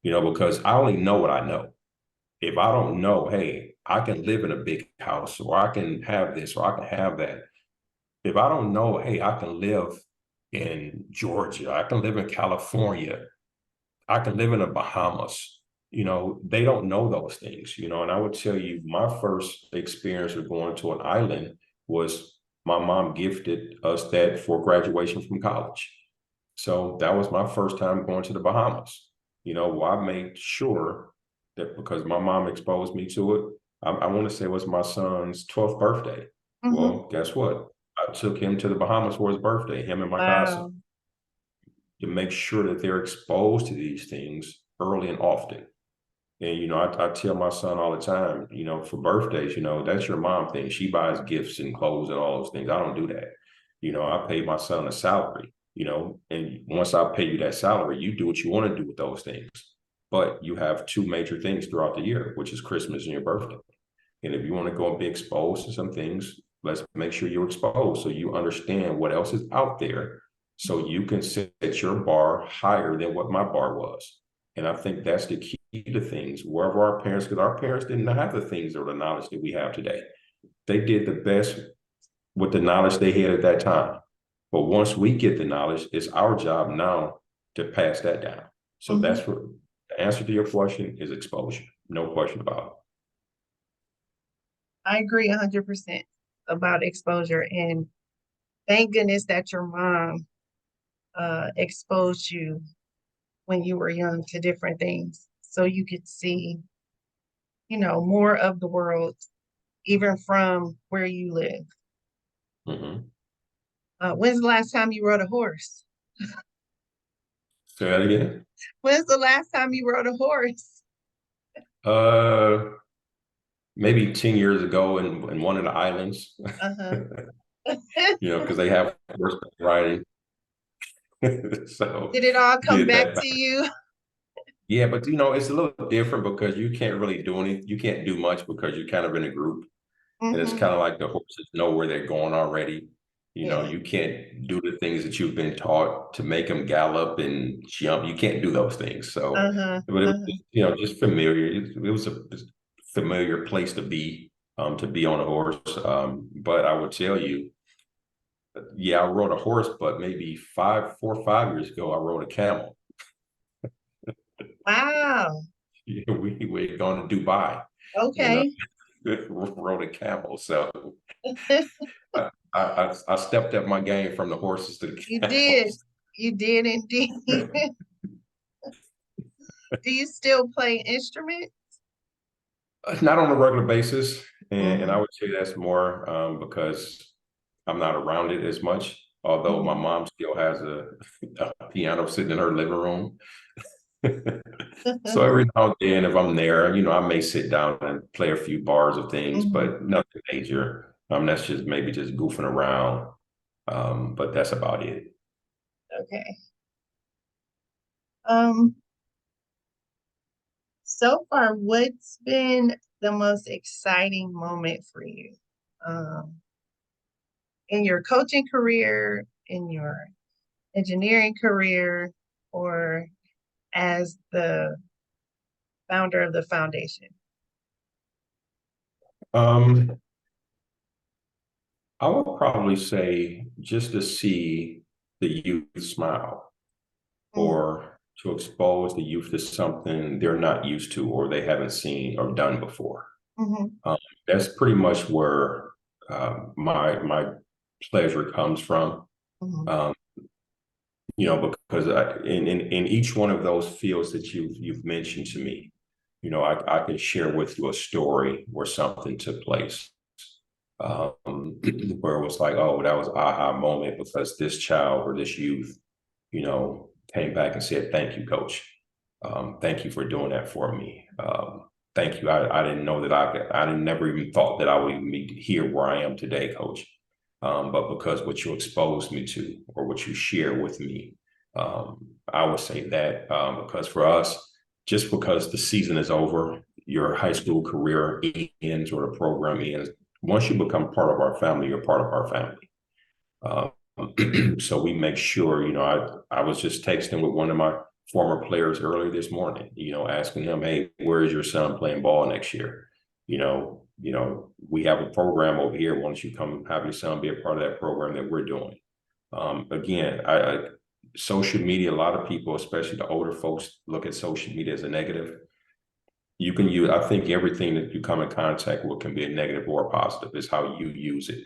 Speaker 2: Because I only know what I know. If I don't know, hey, I can live in a big house or I can have this or I can have that. If I don't know, hey, I can live in Georgia, I can live in California, I can live in the Bahamas. They don't know those things, and I would tell you my first experience with going to an island was my mom gifted us that for graduation from college. So that was my first time going to the Bahamas. I made sure that because my mom exposed me to it, I want to say it was my son's 12th birthday.
Speaker 1: Mm-hmm.
Speaker 2: Well, guess what? I took him to the Bahamas for his birthday, him and my cousin,
Speaker 1: Wow.
Speaker 2: to make sure that they're exposed to these things early and often. And I tell my son all the time, for birthdays, that's your mom thing. She buys gifts and clothes and all those things. I don't do that. I pay my son a salary, and once I pay you that salary, you do what you want to do with those things. But you have two major things throughout the year, which is Christmas and your birthday. And if you want to go and be exposed to some things, let's make sure you're exposed so you understand what else is out there so you can set your bar higher than what my bar was. And I think that's the key to things. Wherever our parents, because our parents didn't have the things or the knowledge that we have today. They did the best with the knowledge they had at that time. But once we get the knowledge, it's our job now to pass that down. So
Speaker 1: Mm-hmm.
Speaker 2: that's what the answer to your question is exposure. No question about
Speaker 1: I agree 100% about exposure. And thank goodness that your mom exposed you when you were young to different things so you could see, more of the world, even from where you live.
Speaker 2: it.
Speaker 1: When's the last time you rode a horse?
Speaker 2: Say that again.
Speaker 1: When's the last time you rode a horse?
Speaker 2: Uh, Maybe 10 years ago in one of the islands,
Speaker 1: Uh-huh.
Speaker 2: because they have horseback riding. So
Speaker 1: Did it all come
Speaker 2: did
Speaker 1: back
Speaker 2: that.
Speaker 1: to you?
Speaker 2: Yeah, but it's a little different because you can't really do anything. You can't do much because you're kind of in a group. And it's
Speaker 1: Hmm.
Speaker 2: kind of like the horses know where they're going already.
Speaker 1: Yeah.
Speaker 2: You can't do the things that you've been taught to make them gallop and jump. You can't do those things. So,
Speaker 1: Uh-huh.
Speaker 2: but it was
Speaker 1: Uh-huh.
Speaker 2: just, just familiar. It was a familiar place to be on a horse. But I would tell you, yeah, I rode a horse, but maybe 4 or 5 years ago, I rode a camel.
Speaker 1: Wow.
Speaker 2: Yeah, we'd gone to Dubai and
Speaker 1: Okay.
Speaker 2: rode a camel. So I stepped up my game from the horses to the
Speaker 1: You did.
Speaker 2: camels.
Speaker 1: You did indeed. Do you still play instrument?
Speaker 2: Not on a regular basis, and I
Speaker 1: Mm-hmm.
Speaker 2: would say that's more because I'm not around it as much. Although my
Speaker 1: Mm-hmm.
Speaker 2: mom still has a piano sitting in her living room. So every now and then, if I'm there, I may sit down and play a few bars of things,
Speaker 1: Hmm.
Speaker 2: but nothing major. That's just maybe just goofing around. But that's about it.
Speaker 1: Okay. Um, so far, what's been the most exciting moment for you? Um, in your coaching career, in your engineering career, or as the founder of the foundation?
Speaker 2: Um, I would probably say just to see the youth smile
Speaker 1: Mm,
Speaker 2: or to expose the youth to something they're not used to or they haven't seen or done before.
Speaker 1: mhm,
Speaker 2: Um, that's pretty much where my pleasure comes from.
Speaker 1: mhm,
Speaker 2: Um, because in each one of those fields that you've mentioned to me, I can share with you a story where something took place, um, where it was like, oh, that was aha moment because this child or this youth, came back and said, "Thank you, coach. Thank you for doing that for me. Thank you. I didn't know that I didn't never even thought that I would even be here where I am today, coach. But because what you exposed me to or what you share with me, I would say that because for us, just because the season is over, your high school career ends or the program ends, once you become part of our family, you're part of our family. So we make sure, I was just texting with one of my former players earlier this morning, asking him, hey, where is your son playing ball next year? We have a program over here. Why don't you come have your son be a part of that program that we're doing? Again, social media, a lot of people, especially the older folks, look at social media as a negative. You can use, I think everything that you come in contact with can be a negative or a positive. It's how you use it.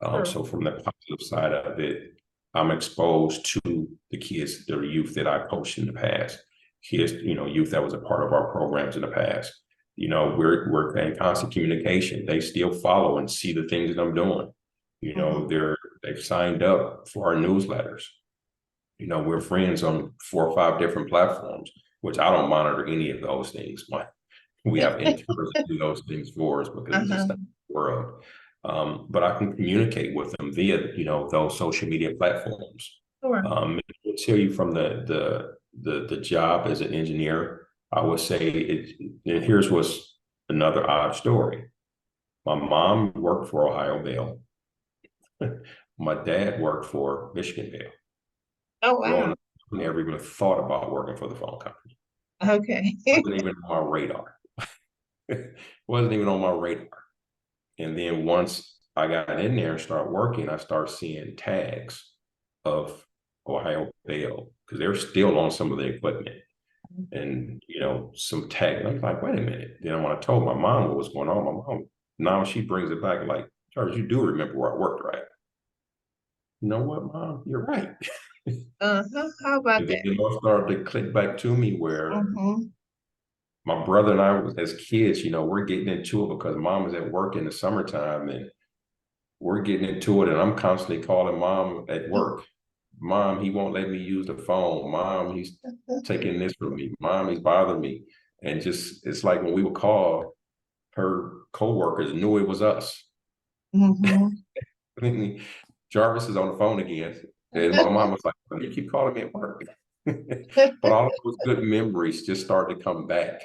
Speaker 1: true.
Speaker 2: So from the positive side of it, I'm exposed to the kids, the youth that I coached in the past, kids, youth that was a part of our programs in the past. We're in constant communication. They still follow and see the things that I'm doing.
Speaker 1: Mhm.
Speaker 2: They've signed up for our newsletters. We're friends on 4 or 5 different platforms, which I don't monitor any of those things. We have interns that do those things for us because it's
Speaker 1: Uh-huh.
Speaker 2: just not the world. But I can communicate with them via, those social media platforms.
Speaker 1: Sure.
Speaker 2: To tell you from the job as an engineer, I would say and here's what's another odd story. My mom worked for Ohio Bell. My dad worked for Michigan Bell.
Speaker 1: Oh,
Speaker 2: Growing
Speaker 1: wow.
Speaker 2: up, I never even thought about working for the phone company.
Speaker 1: Okay.
Speaker 2: Wasn't even on my radar. Wasn't even on my radar. And then once I got in there and started working, I started seeing tags of Ohio Bell because they're still on some of the equipment and, some tag. And I was like, wait a minute. Then when I told my mom what was going on, my mom, now she brings it back like, Charles, you do remember where I worked, right? You know what, mom? You're right.
Speaker 1: Uh-huh. How about
Speaker 2: And then
Speaker 1: that?
Speaker 2: it all started to click back to me where
Speaker 1: Mm-hmm.
Speaker 2: my brother and I, as kids, we're getting into it because mom is at work in the summertime and we're getting into it. And I'm constantly calling mom at work. Mom, he won't let me use the phone. Mom, he's taking this from me. Mom, he's bothering me. And just, it's like when we would call, her coworkers knew it was us.
Speaker 1: Mm-hmm.
Speaker 2: Jarvis is on the phone again. And my mom was like, you keep calling me at work. But all of those good memories just started to come back.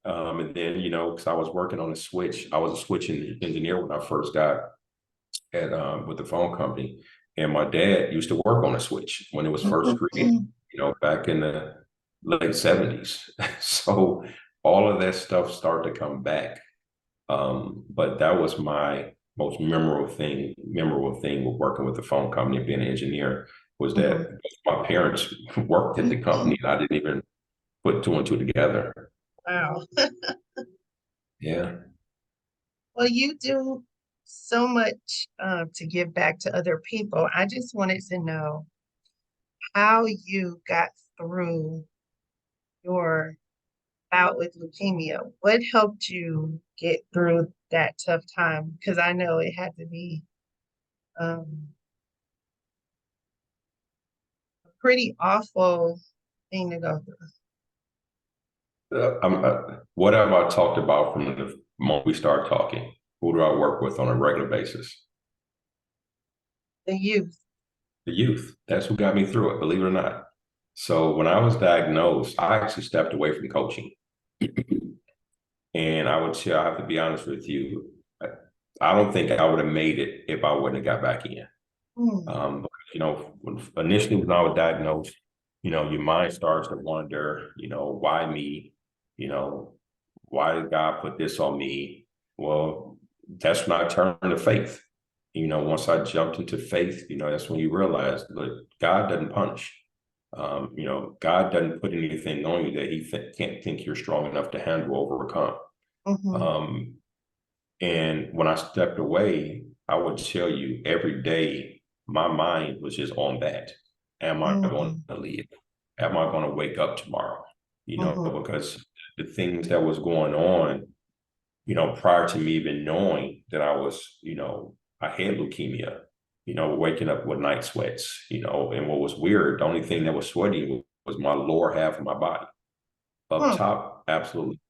Speaker 2: And then, because I was working on a switch, I was a switch engineer when I first got at with the phone company. And my dad used to work on a switch when it was first created, back in the late 70s. So all of that stuff started to come back. But that was my most memorable thing with working with the phone company and being an engineer was
Speaker 1: Mm-hmm.
Speaker 2: that my parents worked at the company and I didn't even put two and two together.
Speaker 1: Wow.
Speaker 2: Yeah.
Speaker 1: Well, you do so much to give back to other people. I just wanted to know how you got through your bout with leukemia. What helped you get through that tough time? Because I know it had to be um, a pretty awful thing to go through.
Speaker 2: What have I talked about from the moment we start talking? Who do I work with on a regular basis?
Speaker 1: The youth.
Speaker 2: The youth. That's who got me through it, believe it or not. So when I was diagnosed, I actually stepped away from coaching. And I have to be honest with you, I don't think I would have made it if I wouldn't have got back in.
Speaker 1: Mm,
Speaker 2: Initially when I was diagnosed, your mind starts to wonder, why me? You know, why did God put this on me? Well, that's when I turned to faith. Once I jumped into faith, that's when you realize that God doesn't punish. God doesn't put anything on you that He can't think you're strong enough to handle, overcome.
Speaker 1: mm-hmm,
Speaker 2: Um, and when I stepped away, I would tell you every day, my mind was just on that. Am I going
Speaker 1: mm-hmm,
Speaker 2: to leave? Am I going to wake up tomorrow?
Speaker 1: mm-hmm,
Speaker 2: Because the things that was going on, prior to me even knowing that I had leukemia, waking up with night sweats, and what was weird, the only thing that was sweating was my lower half of my body. Up
Speaker 1: huh,
Speaker 2: top, absolutely.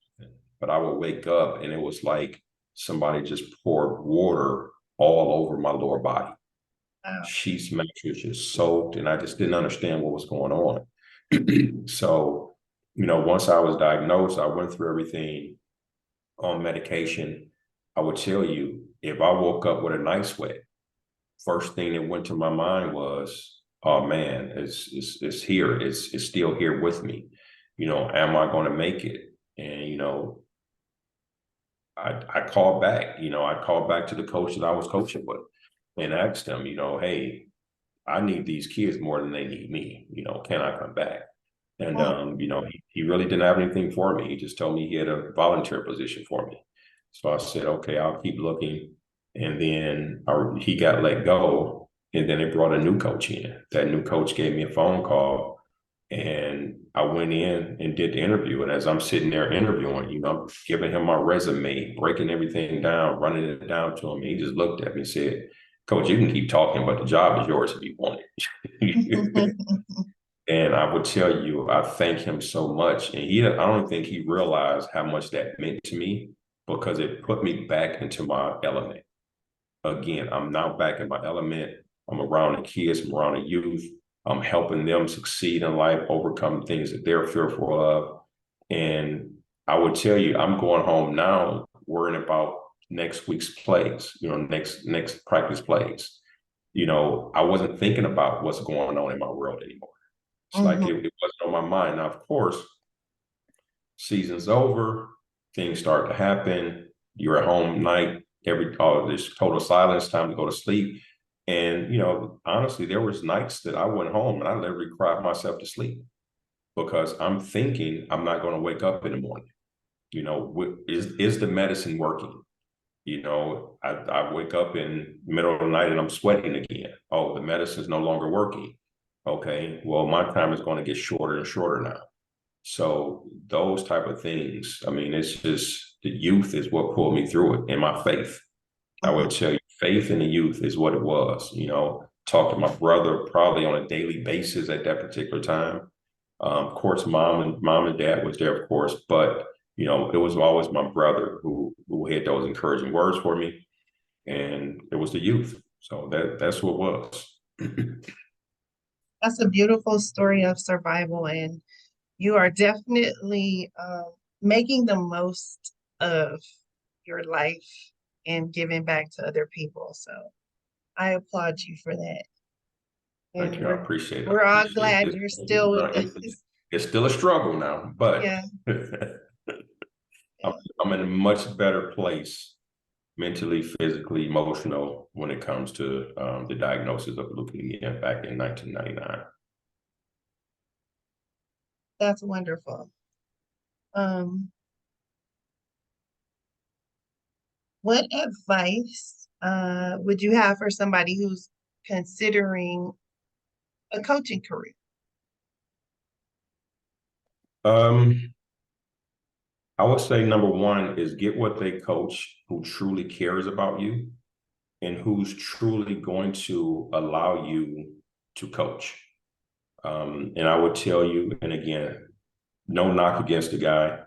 Speaker 2: But I would wake up and it was like somebody just poured water all over my lower body.
Speaker 1: wow.
Speaker 2: Sheets, mattress just soaked, and I just didn't understand what was going on. So, once I was diagnosed, I went through everything on medication. I would tell you, if I woke up with a night sweat, first thing that went to my mind was, oh man, it's here. It's still here with me. Am I going to make it? And I called back. I called back to the coach that I was coaching with and asked him, hey, I need these kids more than they need me. Can I come back? And
Speaker 1: Mm,
Speaker 2: he really didn't have anything for me. He just told me he had a volunteer position for me. So I said, okay, I'll keep looking. And then he got let go. And then they brought a new coach in. That new coach gave me a phone call. And I went in and did the interview. And as I'm sitting there interviewing, I'm giving him my resume, breaking everything down, running it down to him. And he just looked at me and said, Coach, you can keep talking, but the job is yours if you want it. And I would tell you, I thank him so much. And I don't think he realized how much that meant to me because it put me back into my element. Again, I'm now back in my element. I'm around the kids, I'm around the youth. I'm helping them succeed in life, overcome things that they're fearful of. And I would tell you, I'm going home now worrying about next week's plays, next practice plays. I wasn't thinking about what's going on in my world anymore. It's like
Speaker 1: mm-hmm,
Speaker 2: it wasn't on my mind. Now, of course, season's over, things start to happen. You're at home night, there's total silence, time to go to sleep. And honestly, there was nights that I went home and I literally cried myself to sleep because I'm thinking I'm not going to wake up in the morning. Is the medicine working? I wake up in the middle of the night and I'm sweating again. Oh, the medicine's no longer working. Okay, well, my time is going to get shorter and shorter now. So those type of things, I mean, it's just the youth is what pulled me through it and my faith. I
Speaker 1: mm-hmm.
Speaker 2: would tell you, faith in the youth is what it was. Talk to my brother probably on a daily basis at that particular time. Of course, mom and dad was there, of course, but it was always my brother who had those encouraging words for me, and it was the youth. So that's what it was.
Speaker 1: That's a beautiful story of survival, and you are definitely making the most of your life and giving back to other people. So I applaud you for that.
Speaker 2: Thank
Speaker 1: And
Speaker 2: you. I appreciate it. I
Speaker 1: we're all
Speaker 2: appreciate
Speaker 1: glad
Speaker 2: it.
Speaker 1: you're still with us.
Speaker 2: It's still a struggle now, but
Speaker 1: Yeah,
Speaker 2: I'm,
Speaker 1: yeah,
Speaker 2: I'm in a much better place mentally, physically, emotional when it comes to the diagnosis of leukemia back in 1999.
Speaker 1: that's wonderful. Um, what advice would you have for somebody who's considering a coaching career?
Speaker 2: Um, I would say number one is get what they coach who truly cares about you and who's truly going to allow you to coach. And I would tell you, and again, no knock against the guy.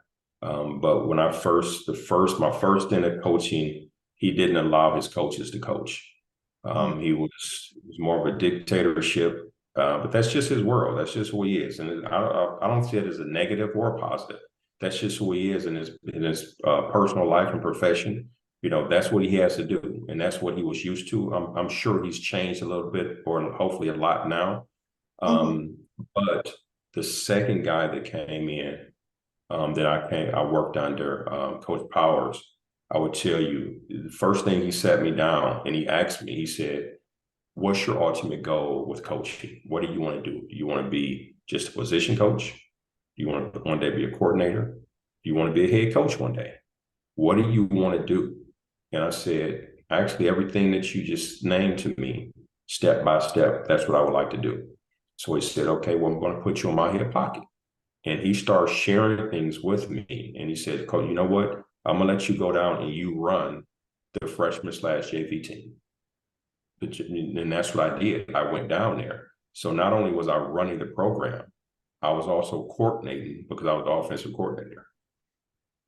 Speaker 2: But when my first stint of coaching, he didn't allow his coaches to coach.
Speaker 1: Mm,
Speaker 2: It was more of a dictatorship, but that's just his world. That's just who he is, and I don't see it as a negative or a positive. That's just who he is in his personal life and profession. That's what he has to do, and that's what he was used to. I'm sure he's changed a little bit, or hopefully a lot now.
Speaker 1: Mhm.
Speaker 2: But the second guy that came in, that I worked under, Coach Powers. I would tell you, the first thing he sat me down and he asked me, he said, "What's your ultimate goal with coaching? What do you want to do? Do you want to be just a position coach? Do you want to one day be a coordinator? Do you want to be a head coach one day? What do you want to do?" And I said, "Actually, everything that you just named to me, step by step, that's what I would like to do." So he said, "Okay, well, I'm going to put you in my hip pocket." And he started sharing things with me. And he said, "Coach, you know what? I'm going to let you go down and you run the freshman slash JV team." And that's what I did. I went down there. So not only was I running the program, I was also coordinating because I was the offensive coordinator.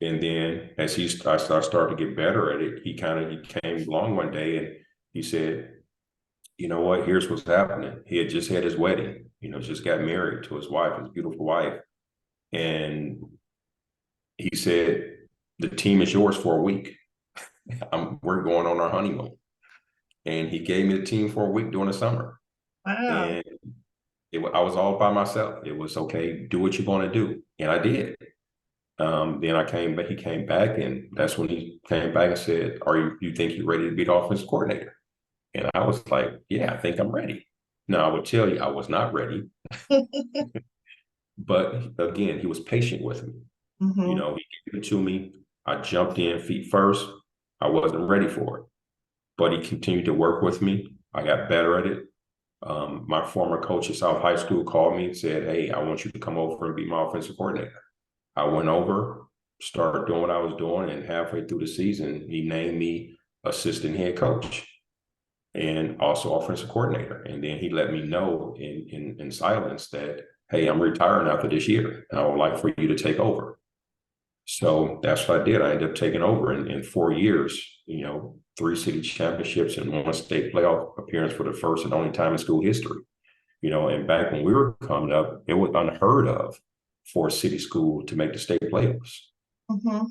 Speaker 2: And then as I started to get better at it, he came along one day and he said, "You know what? Here's what's happening." He had just had his wedding, just got married to his wife, his beautiful wife. And he said, "The team is yours for a week. We're going on our honeymoon." And he gave me the team for a week during the summer.
Speaker 1: Wow.
Speaker 2: And I was all by myself. It was okay, do what you're going to do. And I did. Then he came back, and that's when he came back and said, you think you're ready to be the offensive coordinator?" And I was like, "Yeah, I think I'm ready." Now, I would tell you I was not ready, but again, he was patient with me.
Speaker 1: Hmm.
Speaker 2: He gave it to me. I jumped in feet first. I wasn't ready for it, but he continued to work with me. I got better at it. My former coach at South High School called me and said, "Hey, I want you to come over and be my offensive coordinator." I went over, started doing what I was doing, and halfway through the season, he named me assistant head coach and also offensive coordinator. And then he let me know in silence that, "Hey, I'm retiring after this year. And I would like for you to take over." So that's what I did. I ended up taking over in 4 years, 3 city championships and one state playoff appearance for the first and only time in school history. And back when we were coming up, it was unheard of for a city school to make the state playoffs.
Speaker 1: Hmm.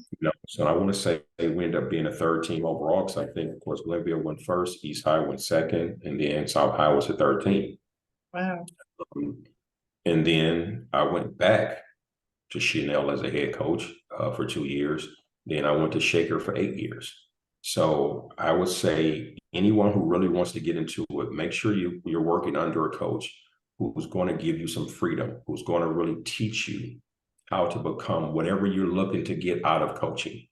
Speaker 2: So I want to say we ended up being a third team overall because I think, of course, Glenville went first, East High went second, and then South High was the third team.
Speaker 1: Wow.
Speaker 2: Um, and then I went back to Chanel as a head coach for 2 years. Then I went to Shaker for 8 years. So I would say anyone who really wants to get into it, make sure you're working under a coach who's going to give you some freedom, who's going to really teach you how to become whatever you're looking to get out of coaching.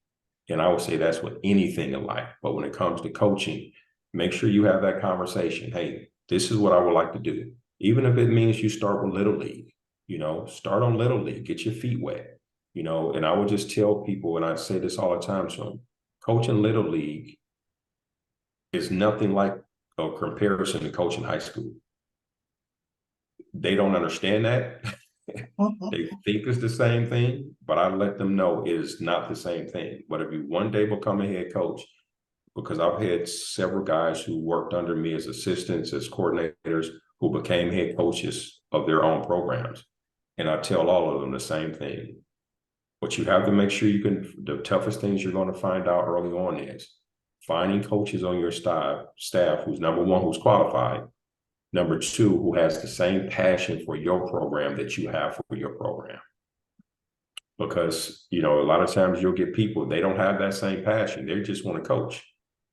Speaker 2: And I would say that's with anything in life. But when it comes to coaching, make sure you have that conversation. "Hey, this is what I would like to do." Even if it means you start with Little League, start on Little League, get your feet wet, and I would just tell people, and I say this all the time to them, coaching Little League is nothing like a comparison to coaching high school. They don't understand that.
Speaker 1: Hmm.
Speaker 2: They think it's the same thing, but I let them know it is not the same thing. But if you one day become a head coach, because I've had several guys who worked under me as assistants, as coordinators, who became head coaches of their own programs. And I tell all of them the same thing. But you have to make sure the toughest things you're going to find out early on is finding coaches on your staff who's number one, who's qualified, number two, who has the same passion for your program that you have for your program. Because, a lot of times you'll get people, they don't have that same passion. They just want to coach.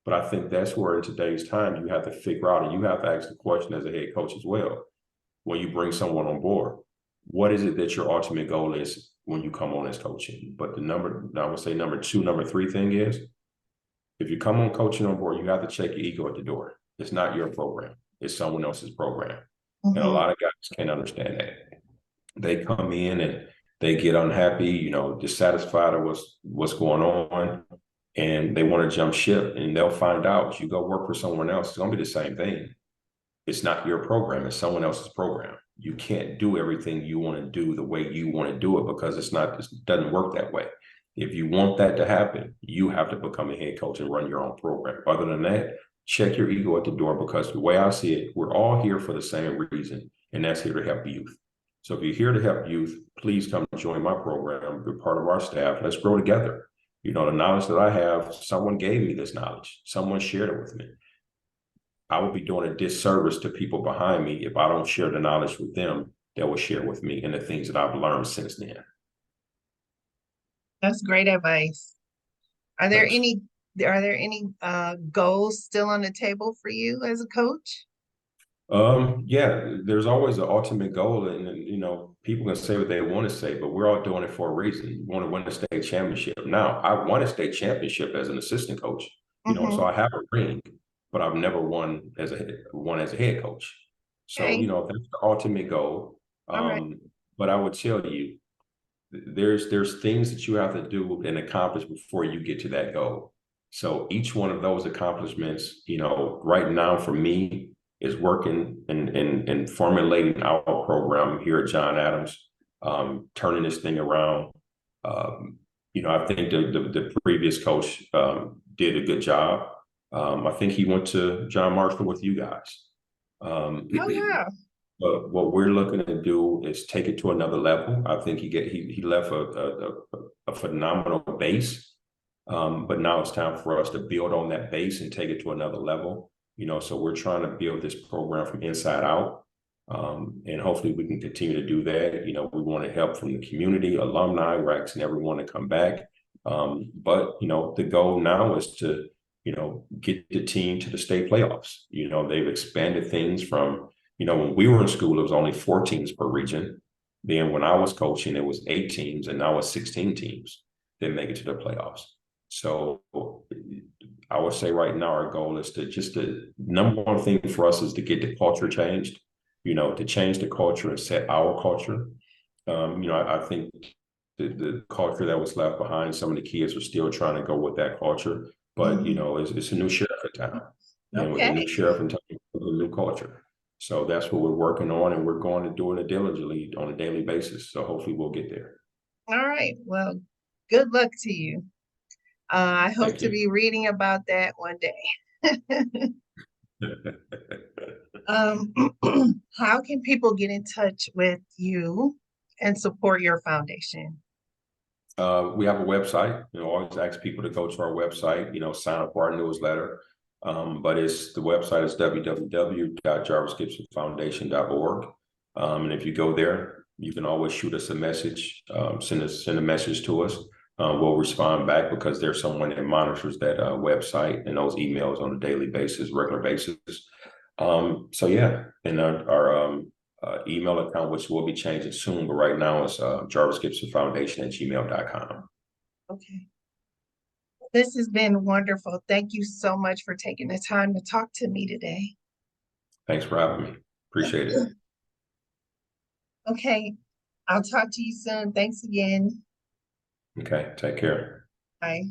Speaker 2: But I think that's where in today's time, you have to figure out, and you have to ask the question as a head coach as well, when you bring someone on board, what is it that your ultimate goal is when you come on as coaching? But I would say number two, number three thing is, if you come on coaching on board, you have to check your ego at the door. It's not your program. It's someone else's program. And a
Speaker 1: Hmm.
Speaker 2: lot of guys can't understand that. They come in and they get unhappy, dissatisfied with what's going on, and they want to jump ship, and they'll find out you go work for someone else, it's going to be the same thing. It's not your program, it's someone else's program. You can't do everything you want to do the way you want to do it because it doesn't work that way. If you want that to happen, you have to become a head coach and run your own program. Other than that, check your ego at the door, because the way I see it, we're all here for the same reason, and that's here to help youth. So if you're here to help youth, please come join my program, be part of our staff. Let's grow together. The knowledge that I have, someone gave me this knowledge. Someone shared it with me. I would be doing a disservice to people behind me if I don't share the knowledge with them that will share with me and the things that I've learned since then.
Speaker 1: That's great advice. Are there
Speaker 2: Thanks.
Speaker 1: any goals still on the table for you as a coach?
Speaker 2: Yeah, there's always an ultimate goal, and people can say what they want to say, but we're all doing it for a reason. We want to win a state championship. Now, I won a state championship as an assistant coach, so
Speaker 1: Mm-hmm.
Speaker 2: I have a ring, but I've never won as a head coach. So,
Speaker 1: Okay.
Speaker 2: that's the ultimate goal.
Speaker 1: All right.
Speaker 2: But I would tell you, there's things that you have to do and accomplish before you get to that goal. So each one of those accomplishments, right now for me is working and formulating our program here at John Adams, turning this thing around. I think the previous coach did a good job. I think he went to John Marshall with you guys. Um,
Speaker 1: Oh yeah.
Speaker 2: But what we're looking to do is take it to another level. I think he left a phenomenal base, but now it's time for us to build on that base and take it to another level. So we're trying to build this program from inside out, and hopefully we can continue to do that. We want to help from the community, alumni. We're asking everyone to come back, but the goal now is to get the team to the state playoffs. They've expanded things from when we were in school, it was only 4 teams per region. Then when I was coaching, it was 8 teams, and now it's 16 teams that make it to the playoffs. So I would say right now our goal is to just the number one thing for us is to get the culture changed, to change the culture and set our culture. I think the culture that was left behind, some of the kids are still trying to go with that culture, but
Speaker 1: Mhm.
Speaker 2: it's a new sheriff in town. And with the new
Speaker 1: Okay.
Speaker 2: sheriff in town, a new culture. So that's what we're working on, and we're going to do it diligently on a daily basis. So hopefully we'll get there.
Speaker 1: All right. Well, good luck to you. I hope
Speaker 2: Thank
Speaker 1: to
Speaker 2: you.
Speaker 1: be reading about that one day. Um, how can people get in touch with you and support your foundation?
Speaker 2: We have a website. Always ask people to go to our website. Sign up for our newsletter. But the website is www.jarvisgibsonfoundation.org. And if you go there, you can always shoot us a message. Send a message to us. We'll respond back because there's someone that monitors that website and those emails on a daily basis, regular basis. So yeah, and our email account, which will be changing soon, but right now it's Jarvis Gibson Foundation at gmail.com.
Speaker 1: Okay. This has been wonderful. Thank you so much for taking the time to talk to me today.
Speaker 2: Thanks for having me. Appreciate it.
Speaker 1: Okay. I'll talk to you soon. Thanks again.
Speaker 2: Okay, take care.
Speaker 1: Bye.